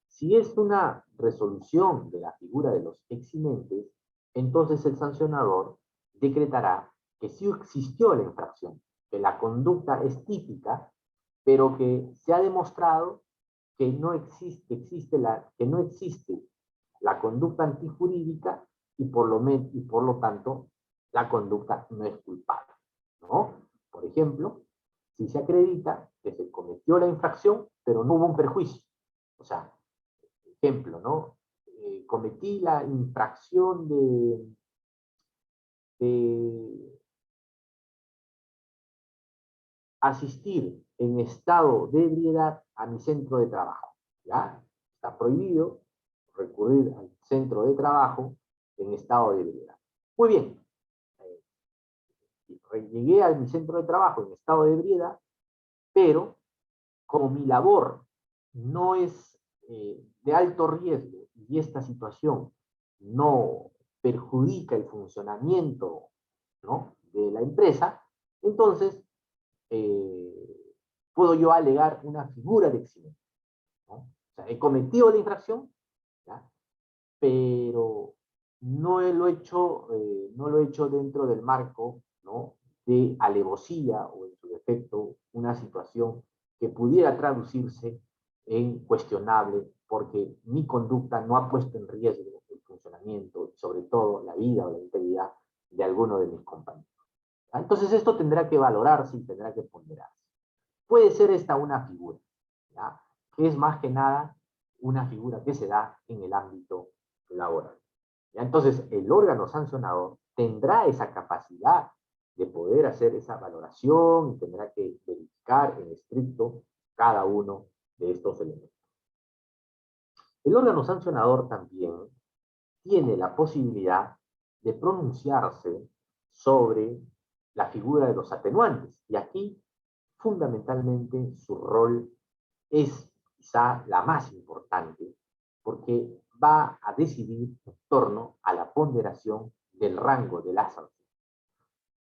Si es una resolución de la figura de los eximentes, entonces el sancionador decretará que sí existió la infracción, que la conducta es típica, pero que se ha demostrado que no existe la conducta antijurídica y por lo tanto la conducta no es culpable, ¿no? Por ejemplo, si se acredita que se cometió la infracción, pero no hubo un perjuicio. O sea, ejemplo, ¿no? Cometí la infracción de asistir en estado de ebriedad a mi centro de trabajo. ¿Ya? Está prohibido recurrir al centro de trabajo en estado de ebriedad. Muy bien. Llegué a mi centro de trabajo en estado de ebriedad, pero como mi labor no es de alto riesgo y esta situación no perjudica el funcionamiento, ¿no?, de la empresa, entonces puedo yo alegar una figura de eximente, ¿no? O sea, he cometido la infracción, ¿ya?, pero no lo he hecho dentro del marco, ¿no?, de alevosía o en su defecto una situación que pudiera traducirse en cuestionable porque mi conducta no ha puesto en riesgo el funcionamiento, sobre todo la vida o la integridad de alguno de mis compañeros. Entonces esto tendrá que valorarse y tendrá que ponderarse. Puede ser esta una figura, ¿ya?, que es más que nada una figura que se da en el ámbito laboral. ¿Ya? Entonces el órgano sancionador tendrá esa capacidad de poder hacer esa valoración y tendrá que verificar en estricto cada uno de estos elementos. El órgano sancionador también tiene la posibilidad de pronunciarse sobre la figura de los atenuantes. Y aquí, fundamentalmente, su rol es quizá la más importante, porque va a decidir en torno a la ponderación del rango de la sanción.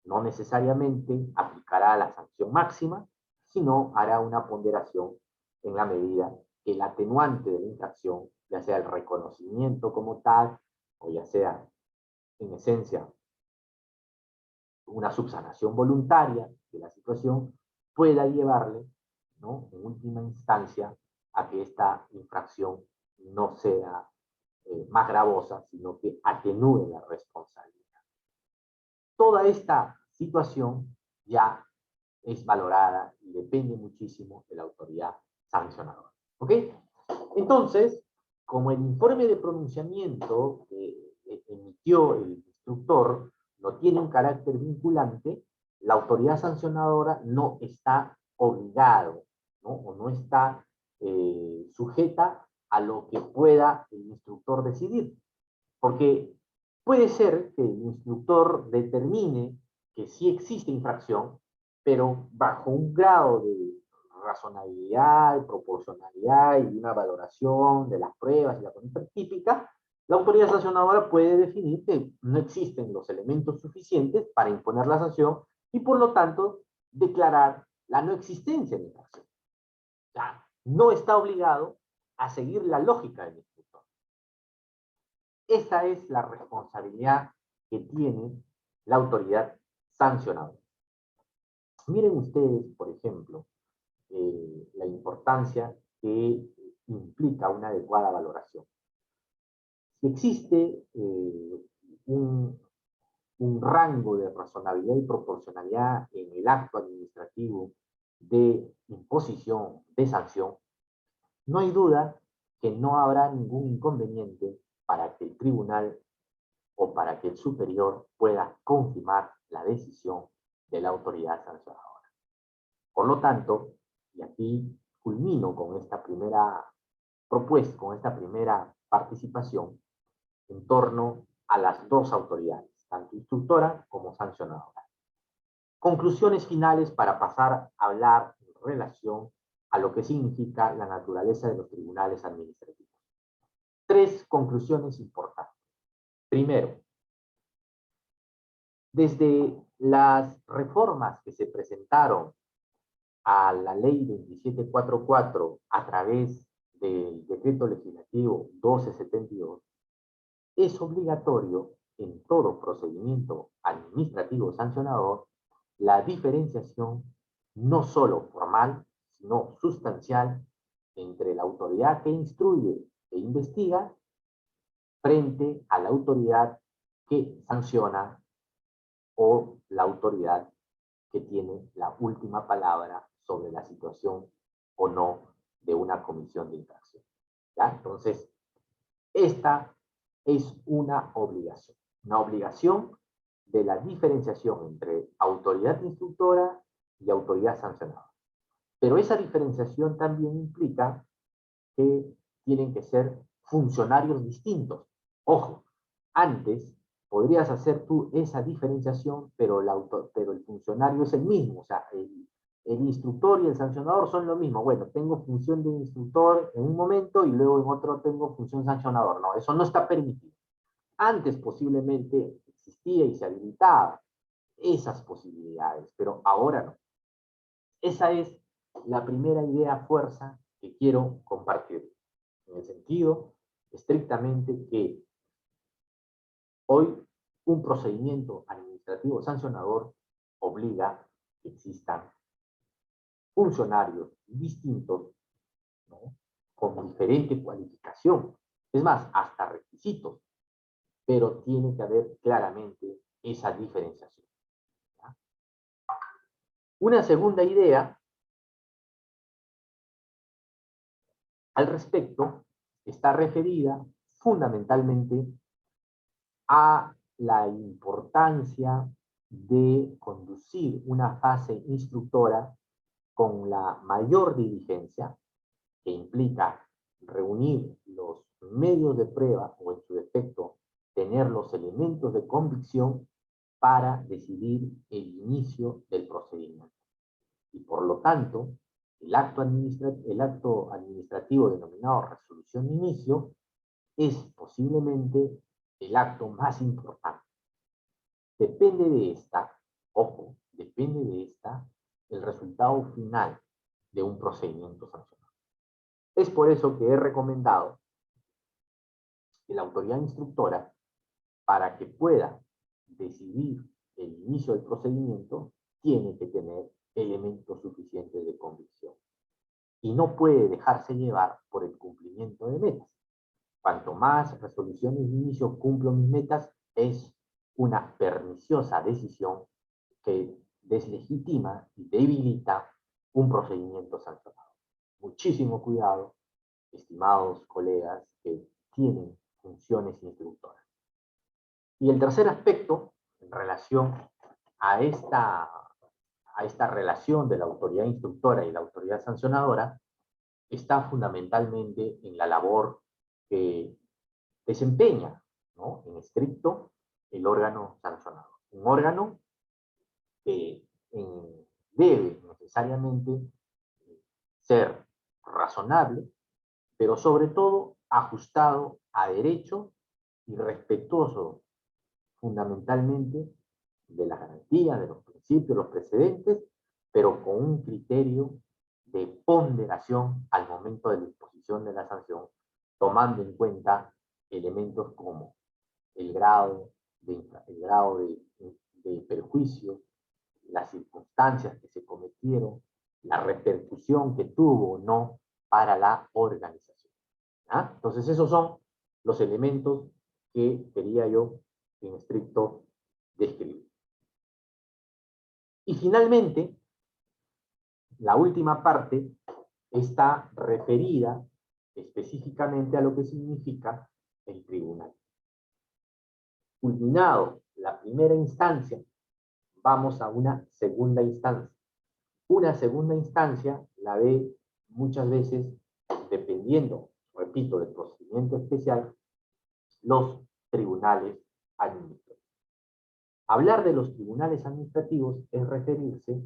No necesariamente aplicará la sanción máxima, sino hará una ponderación en la medida que el atenuante de la infracción, ya sea el reconocimiento como tal, o ya sea, en esencia, una subsanación voluntaria de la situación, pueda llevarle, ¿no?, en última instancia, a que esta infracción no sea más gravosa, sino que atenúe la responsabilidad. Toda esta situación ya es valorada y depende muchísimo de la autoridad sancionadora. ¿Ok? Entonces, como el informe de pronunciamiento que emitió el instructor no tiene un carácter vinculante, la autoridad sancionadora no está obligado, ¿no?, o no está sujeta a lo que pueda el instructor decidir. Porque puede ser que el instructor determine que sí existe infracción, pero bajo un grado de razonabilidad, proporcionalidad y una valoración de las pruebas y la conducta típica, la autoridad sancionadora puede definir que no existen los elementos suficientes para imponer la sanción y, por lo tanto, declarar la no existencia de infracción. O sea, no está obligado a seguir la lógica del instructor. Esa es la responsabilidad que tiene la autoridad sancionadora. Miren ustedes, por ejemplo, la importancia que implica una adecuada valoración. Si existe un rango de razonabilidad y proporcionalidad en el acto administrativo de imposición de sanción, no hay duda que no habrá ningún inconveniente para que el tribunal o para que el superior pueda confirmar la decisión de la autoridad sancionadora. Por lo tanto, y aquí culmino con esta primera propuesta, con esta primera participación, en torno a las dos autoridades, tanto instructora como sancionadora. Conclusiones finales para pasar a hablar en relación a lo que significa la naturaleza de los tribunales administrativos. Tres conclusiones importantes. Primero, desde las reformas que se presentaron a la ley 2744 a través del decreto legislativo 1272, es obligatorio en todo procedimiento administrativo sancionador la diferenciación no solo formal, sino sustancial entre la autoridad que instruye e investiga frente a la autoridad que sanciona o la autoridad que tiene la última palabra sobre la situación o no de una comisión de infracción. ¿Ya? Entonces, esta es una obligación de la diferenciación entre autoridad instructora y autoridad sancionadora. Pero esa diferenciación también implica que tienen que ser funcionarios distintos. Ojo, antes podrías hacer tú esa diferenciación, pero el funcionario es el mismo, o sea, el instructor y el sancionador son lo mismo. Bueno, tengo función de instructor en un momento y luego en otro tengo función sancionador. No, eso no está permitido. Antes posiblemente existía y se habilitaba esas posibilidades, pero ahora no. Esa es la primera idea fuerza que quiero compartir, en el sentido estrictamente que hoy un procedimiento administrativo sancionador obliga a que existan funcionarios distintos, ¿no?, con diferente cualificación, es más, hasta requisitos, pero tiene que haber claramente esa diferenciación. ¿Ya? Una segunda idea al respecto está referida fundamentalmente a la importancia de conducir una fase instructora con la mayor diligencia, que implica reunir los medios de prueba o en su defecto tener los elementos de convicción para decidir el inicio del procedimiento. Y por lo tanto, el acto administrativo denominado resolución de inicio es posiblemente el acto más importante. Depende de esta, ojo, depende de esta el resultado final de un procedimiento sancionado. Es por eso que he recomendado que la autoridad instructora, para que pueda decidir el inicio del procedimiento, tiene que tener elementos suficientes de convicción. Y no puede dejarse llevar por el cumplimiento de metas. Cuanto más resoluciones de inicio cumplo mis metas, es una perniciosa decisión que deslegitima y debilita un procedimiento sancionado. Muchísimo cuidado, estimados colegas que tienen funciones instructoras. Y el tercer aspecto, en relación a esta relación de la autoridad instructora y la autoridad sancionadora, está fundamentalmente en la labor que desempeña, ¿no?, en estricto, el órgano sancionador. Un órgano que debe necesariamente ser razonable, pero sobre todo ajustado a derecho y respetuoso fundamentalmente de las garantías, de los principios, los precedentes, pero con un criterio de ponderación al momento de la imposición de la sanción, tomando en cuenta elementos como el grado de perjuicio, las circunstancias que se cometieron, la repercusión que tuvo o no para la organización. ¿Ah? Entonces esos son los elementos que quería yo en estricto describir. Y finalmente, la última parte está referida específicamente a lo que significa el tribunal. Culminado la primera instancia, vamos a una segunda instancia. Una segunda instancia la ve muchas veces, dependiendo, repito, del procedimiento especial, los tribunales administrativos. Hablar de los tribunales administrativos es referirse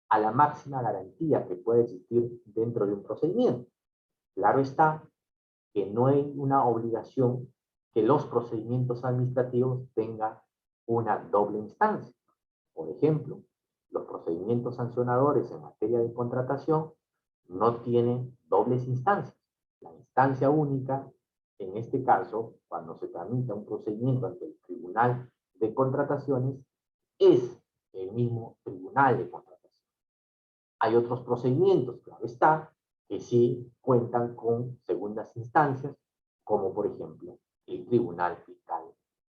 a la máxima garantía que puede existir dentro de un procedimiento. Claro está que no hay una obligación que los procedimientos administrativos tengan una doble instancia. Por ejemplo, los procedimientos sancionadores en materia de contratación no tienen dobles instancias. La instancia única, en este caso, cuando se tramita un procedimiento ante el Tribunal de Contrataciones, es el mismo Tribunal de Contratación. Hay otros procedimientos, claro está, que sí cuentan con segundas instancias, como por ejemplo el Tribunal Fiscal,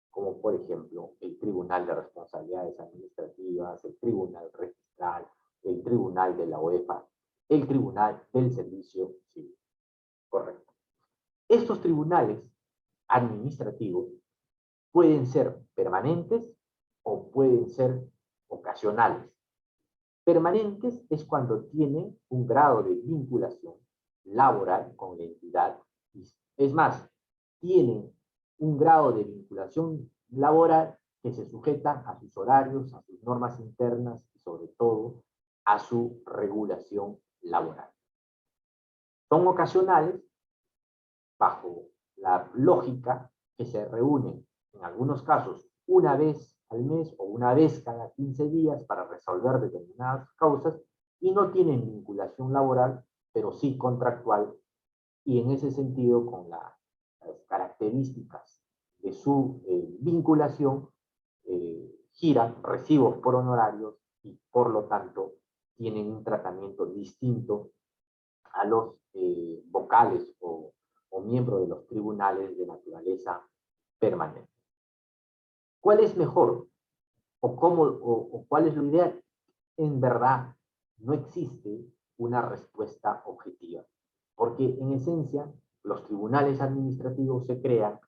como por ejemplo el Tribunal de Responsabilidades Administrativas, el Tribunal Registral, el Tribunal de la UEFA, el Tribunal del Servicio Civil. Correcto. Estos tribunales administrativos pueden ser permanentes o pueden ser ocasionales. Permanentes es cuando tienen un grado de vinculación laboral con la entidad. Es más, tienen un grado de vinculación laboral que se sujeta a sus horarios, a sus normas internas y sobre todo a su regulación laboral. Son ocasionales bajo la lógica que se reúnen en algunos casos una vez al mes o una vez cada 15 días para resolver determinadas causas y no tienen vinculación laboral, pero sí contractual, y en ese sentido con las características de su vinculación giran recibos por honorarios y por lo tanto tienen un tratamiento distinto a los vocales o miembros de los tribunales de naturaleza permanente. ¿Cuál es mejor? ¿O cuál es lo ideal? En verdad, no existe una respuesta objetiva, porque en esencia los tribunales administrativos se crean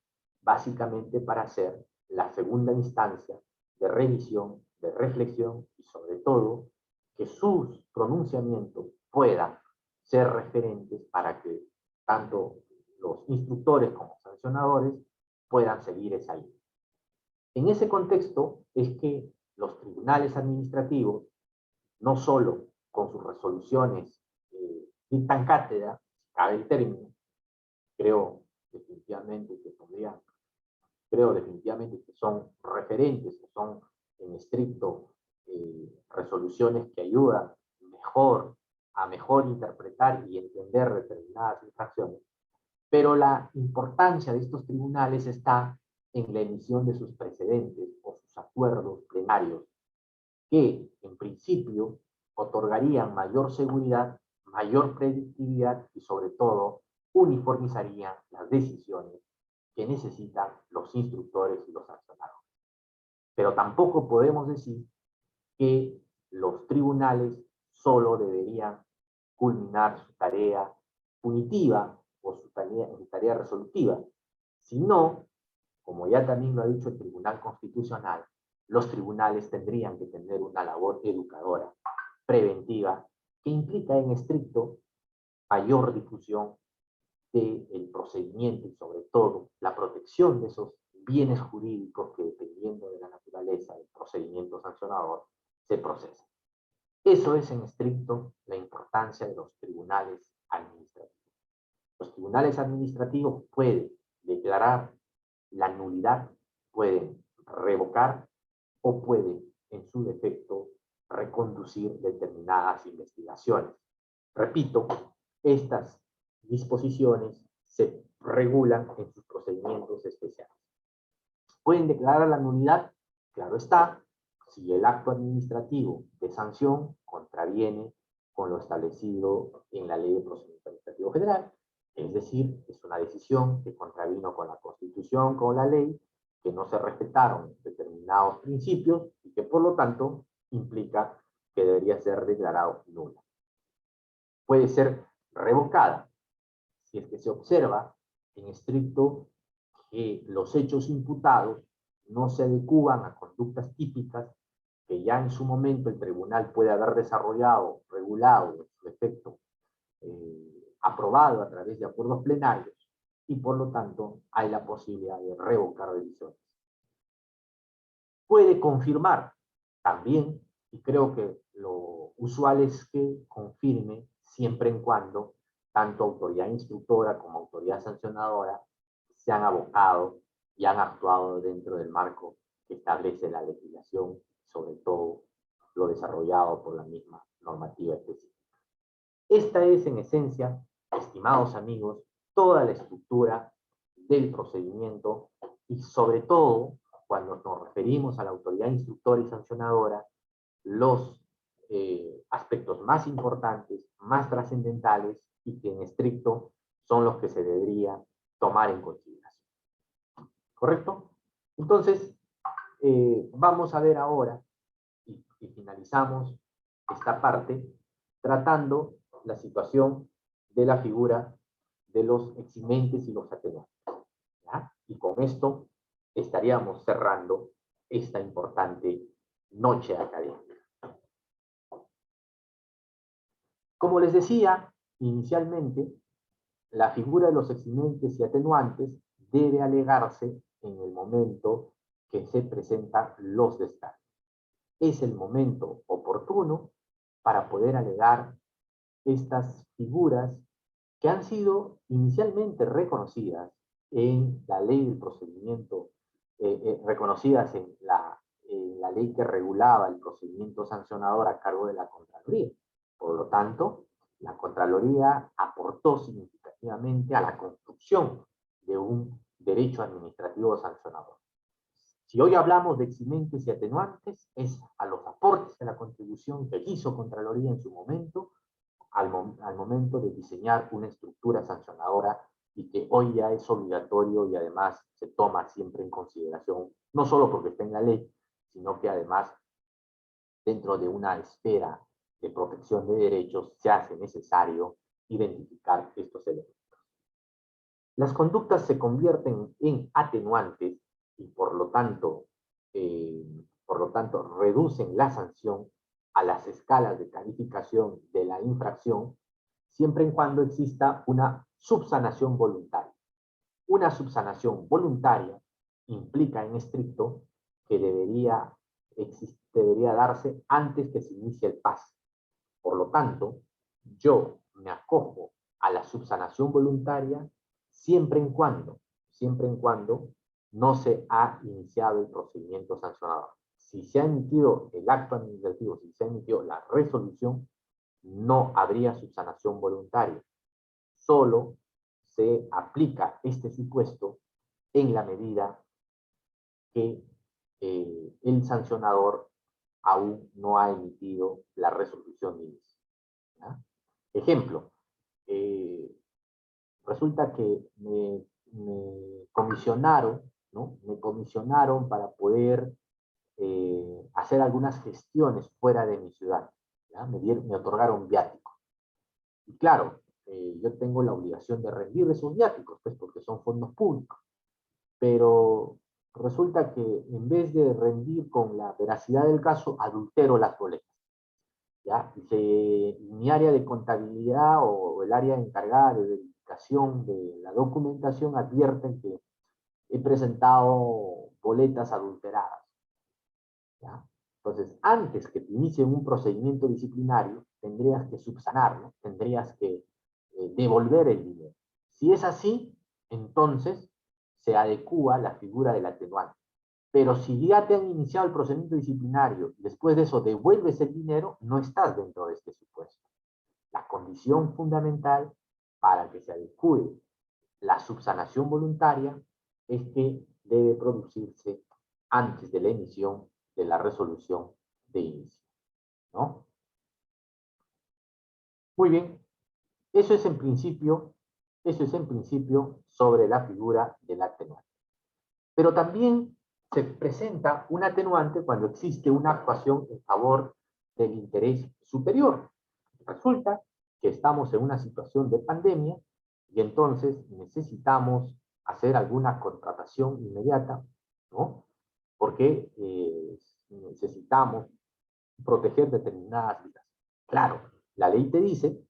básicamente para ser la segunda instancia de revisión de reflexión y sobre todo que sus pronunciamientos puedan ser referentes para que tanto los instructores como sancionadores puedan seguir esa línea. En ese contexto es que los tribunales administrativos, no solo con sus resoluciones dictan cátedra, si cabe el término, creo definitivamente que son referentes, que son en estricto resoluciones que ayudan a mejor interpretar y entender determinadas infracciones, pero la importancia de estos tribunales está en la emisión de sus precedentes o sus acuerdos plenarios, que en principio otorgarían mayor seguridad, mayor predictividad y sobre todo uniformizarían las decisiones que necesitan los instructores y los sancionadores. Pero tampoco podemos decir que los tribunales solo deberían culminar su tarea punitiva o su tarea resolutiva, sino, como ya también lo ha dicho el Tribunal Constitucional, los tribunales tendrían que tener una labor educadora, preventiva, que implica en estricto mayor difusión del procedimiento y sobre todo la protección de esos bienes jurídicos que dependiendo de la naturaleza del procedimiento sancionador se procesan. Eso es en estricto la importancia de los tribunales administrativos. Los tribunales administrativos pueden declarar la nulidad, pueden revocar o pueden, en su defecto, reconducir determinadas investigaciones. Repito, estas disposiciones se regulan en sus procedimientos especiales. Pueden declarar la nulidad, claro está, si el acto administrativo de sanción contraviene con lo establecido en la Ley de Procedimiento Administrativo General, es decir, es una decisión que contravino con la Constitución, con la ley, que no se respetaron determinados principios y que por lo tanto implica que debería ser declarado nula. Puede ser revocada si es que se observa en estricto que los hechos imputados no se adecúan a conductas típicas que ya en su momento el tribunal puede haber desarrollado, regulado, en su efecto, aprobado a través de acuerdos plenarios, y por lo tanto hay la posibilidad de revocar decisiones. Puede confirmar también, y creo que lo usual es que confirme siempre en cuando tanto autoridad instructora como autoridad sancionadora se han abocado y han actuado dentro del marco que establece la legislación, sobre todo lo desarrollado por la misma normativa específica. Esta es, en esencia, estimados amigos, toda la estructura del procedimiento y, sobre todo, cuando nos referimos a la autoridad instructora y sancionadora, los aspectos más importantes, más trascendentales y que en estricto son los que se debería tomar en consideración. ¿Correcto? Entonces, vamos a ver ahora, y finalizamos esta parte, tratando la situación de la figura de los eximentes y los atenuantes. ¿Ya? Y con esto estaríamos cerrando esta importante noche académica. Como les decía inicialmente, la figura de los eximentes y atenuantes debe alegarse en el momento que se presentan los descargos. Es el momento oportuno para poder alegar estas figuras que han sido inicialmente reconocidas en la ley del procedimiento, reconocidas en la ley que regulaba el procedimiento sancionador a cargo de la Contraloría. Por lo tanto, la Contraloría aportó significativamente a la construcción de un derecho administrativo sancionador. Si hoy hablamos de eximentes y atenuantes, es a los aportes de la contribución que hizo Contraloría en su momento, al momento de diseñar una estructura sancionadora y que hoy ya es obligatorio y además se toma siempre en consideración, no solo porque está en la ley, sino que además dentro de una esfera de protección de derechos se hace necesario identificar estos elementos. Las conductas se convierten en atenuantes y por lo tanto por lo tanto, reducen la sanción a las escalas de calificación de la infracción, siempre y cuando exista una subsanación voluntaria. Una subsanación voluntaria implica en estricto que debería darse antes que se inicie el pase. Por lo tanto, yo me acojo a la subsanación voluntaria siempre en cuando no se ha iniciado el procedimiento sancionador. Si se ha emitido el acto administrativo, si se ha emitido la resolución, no habría subsanación voluntaria. Solo se aplica este supuesto en la medida que el sancionador aún no ha emitido la resolución de inicio. ¿Ya? Ejemplo, resulta que me comisionaron, ¿no? Me comisionaron para poder hacer algunas gestiones fuera de mi ciudad. ¿Ya? Me otorgaron viático. Y claro, yo tengo la obligación de rendir esos viáticos, pues porque son fondos públicos. Pero resulta que en vez de rendir con la veracidad del caso, adultero las boletas. ¿Ya? Mi área de contabilidad o el área encargada de verificación de la documentación advierten que he presentado boletas adulteradas. ¿Ya? Entonces, antes que te inicien un procedimiento disciplinario, tendrías que subsanarlo, tendrías que devolver el dinero. Si es así, entonces se adecúa la figura del atenuante. Pero si ya te han iniciado el procedimiento disciplinario y después de eso devuelves el dinero, no estás dentro de este supuesto. La condición fundamental para que se adecúe la subsanación voluntaria es que debe producirse antes de la emisión de la resolución de inicio, ¿no? Muy bien, eso es en principio sobre la figura del atenuante. Pero también se presenta un atenuante cuando existe una actuación en favor del interés superior. Resulta que estamos en una situación de pandemia y entonces necesitamos hacer alguna contratación inmediata, ¿no? Porque necesitamos proteger determinadas vidas. Claro, la ley te dice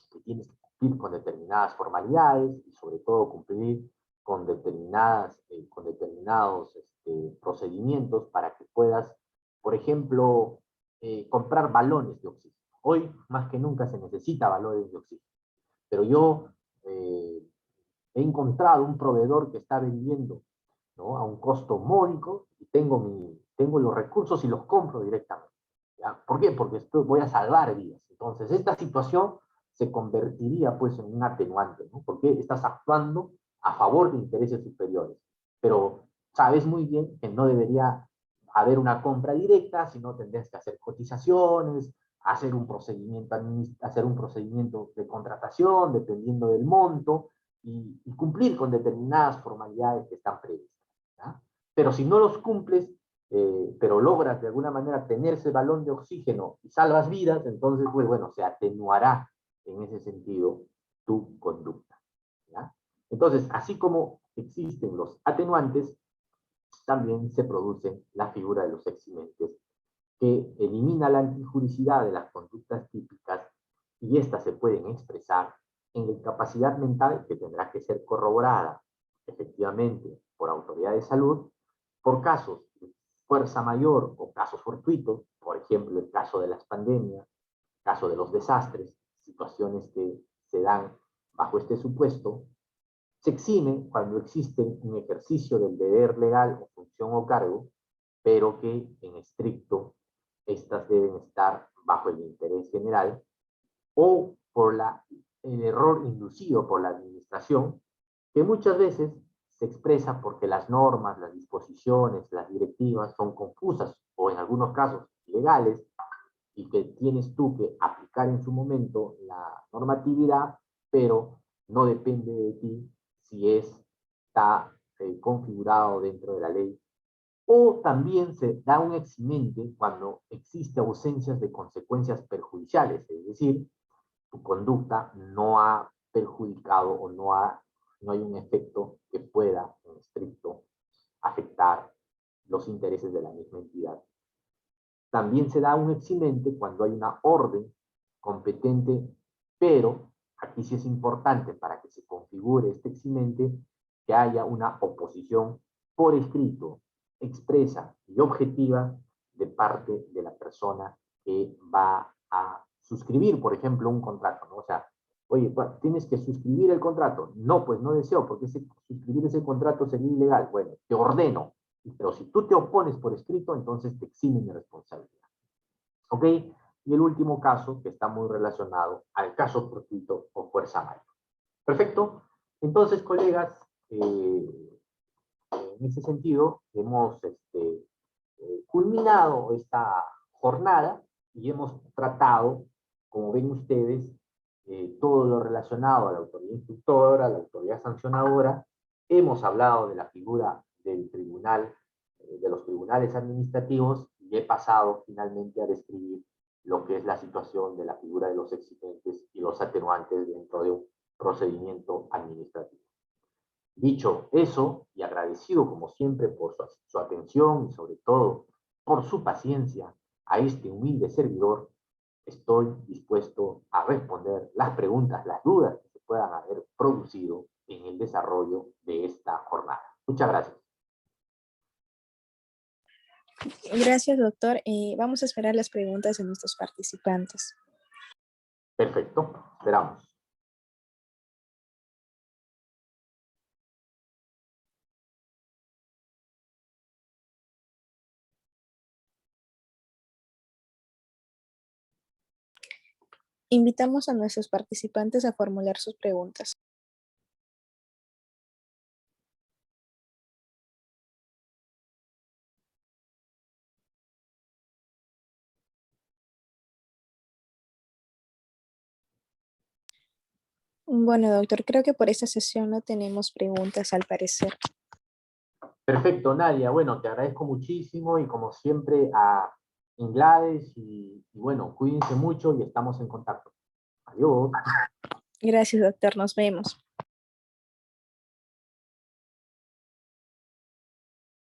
que tienes que cumplir con determinadas formalidades y sobre todo cumplir con determinados procedimientos para que puedas, por ejemplo, comprar balones de oxígeno. Hoy más que nunca se necesita balones de oxígeno, pero yo he encontrado un proveedor que está vendiendo, ¿no?, a un costo módico y tengo los recursos y los compro directamente. ¿Ya? ¿Por qué? Porque voy a salvar vidas. Entonces, esta situación se convertiría pues en un atenuante, ¿no? Porque estás actuando a favor de intereses superiores. Pero sabes muy bien que no debería haber una compra directa, sino tendrías que hacer cotizaciones, hacer un procedimiento de contratación, dependiendo del monto, y cumplir con determinadas formalidades que están previstas. ¿Ya? Pero si no los cumples, pero logras de alguna manera tener ese balón de oxígeno y salvas vidas, entonces, pues bueno, se atenuará en ese sentido tu conducta. ¿Ya? Entonces, así como existen los atenuantes, también se produce la figura de los eximentes, que elimina la antijuricidad de las conductas típicas y éstas se pueden expresar en la incapacidad mental que tendrá que ser corroborada efectivamente por autoridad de salud, por casos de fuerza mayor o casos fortuitos, por ejemplo el caso de las pandemias, caso de los desastres, situaciones que se dan bajo este supuesto. Se exime cuando existe un ejercicio del deber legal o función o cargo, pero que en estricto estas deben estar bajo el interés general, o por el error inducido por la administración, que muchas veces se expresa porque las normas, las disposiciones, las directivas son confusas o en algunos casos ilegales, y que tienes tú que aplicar en su momento la normatividad, pero no depende de ti si está configurado dentro de la ley. O también se da un eximente cuando existe ausencias de consecuencias perjudiciales, es decir, tu conducta no ha perjudicado o no hay un efecto que pueda en estricto afectar los intereses de la misma entidad. También se da un eximente cuando hay una orden competente, pero aquí sí es importante para que se configure este eximente que haya una oposición por escrito, expresa y objetiva de parte de la persona que va a suscribir, por ejemplo, un contrato, ¿no? O sea, oye, pues, tienes que suscribir el contrato. No, pues no deseo, porque suscribir ese contrato sería ilegal. Bueno, te ordeno, pero si tú te opones por escrito, entonces te eximen de responsabilidad. ¿Ok? Y el último caso, que está muy relacionado al caso fortuito o fuerza mayor. Perfecto. Entonces, colegas, en ese sentido, hemos culminado esta jornada y hemos tratado, como ven ustedes, todo lo relacionado a la autoridad instructora, a la autoridad sancionadora. Hemos hablado de la figura del tribunal, de los tribunales administrativos, y he pasado finalmente a describir lo que es la situación de la figura de los exigentes y los atenuantes dentro de un procedimiento administrativo. Dicho eso, y agradecido como siempre por su atención y sobre todo por su paciencia a este humilde servidor, estoy dispuesto a responder las preguntas, las dudas que se puedan haber producido en el desarrollo de esta jornada. Muchas gracias. Gracias, doctor. Vamos a esperar las preguntas de nuestros participantes. Perfecto, esperamos. Invitamos a nuestros participantes a formular sus preguntas. Bueno, doctor, creo que por esta sesión no tenemos preguntas al parecer. Perfecto, Nadia. Bueno, te agradezco muchísimo y como siempre a Inglares y bueno, cuídense mucho y estamos en contacto. Adiós. Gracias, doctor. Nos vemos.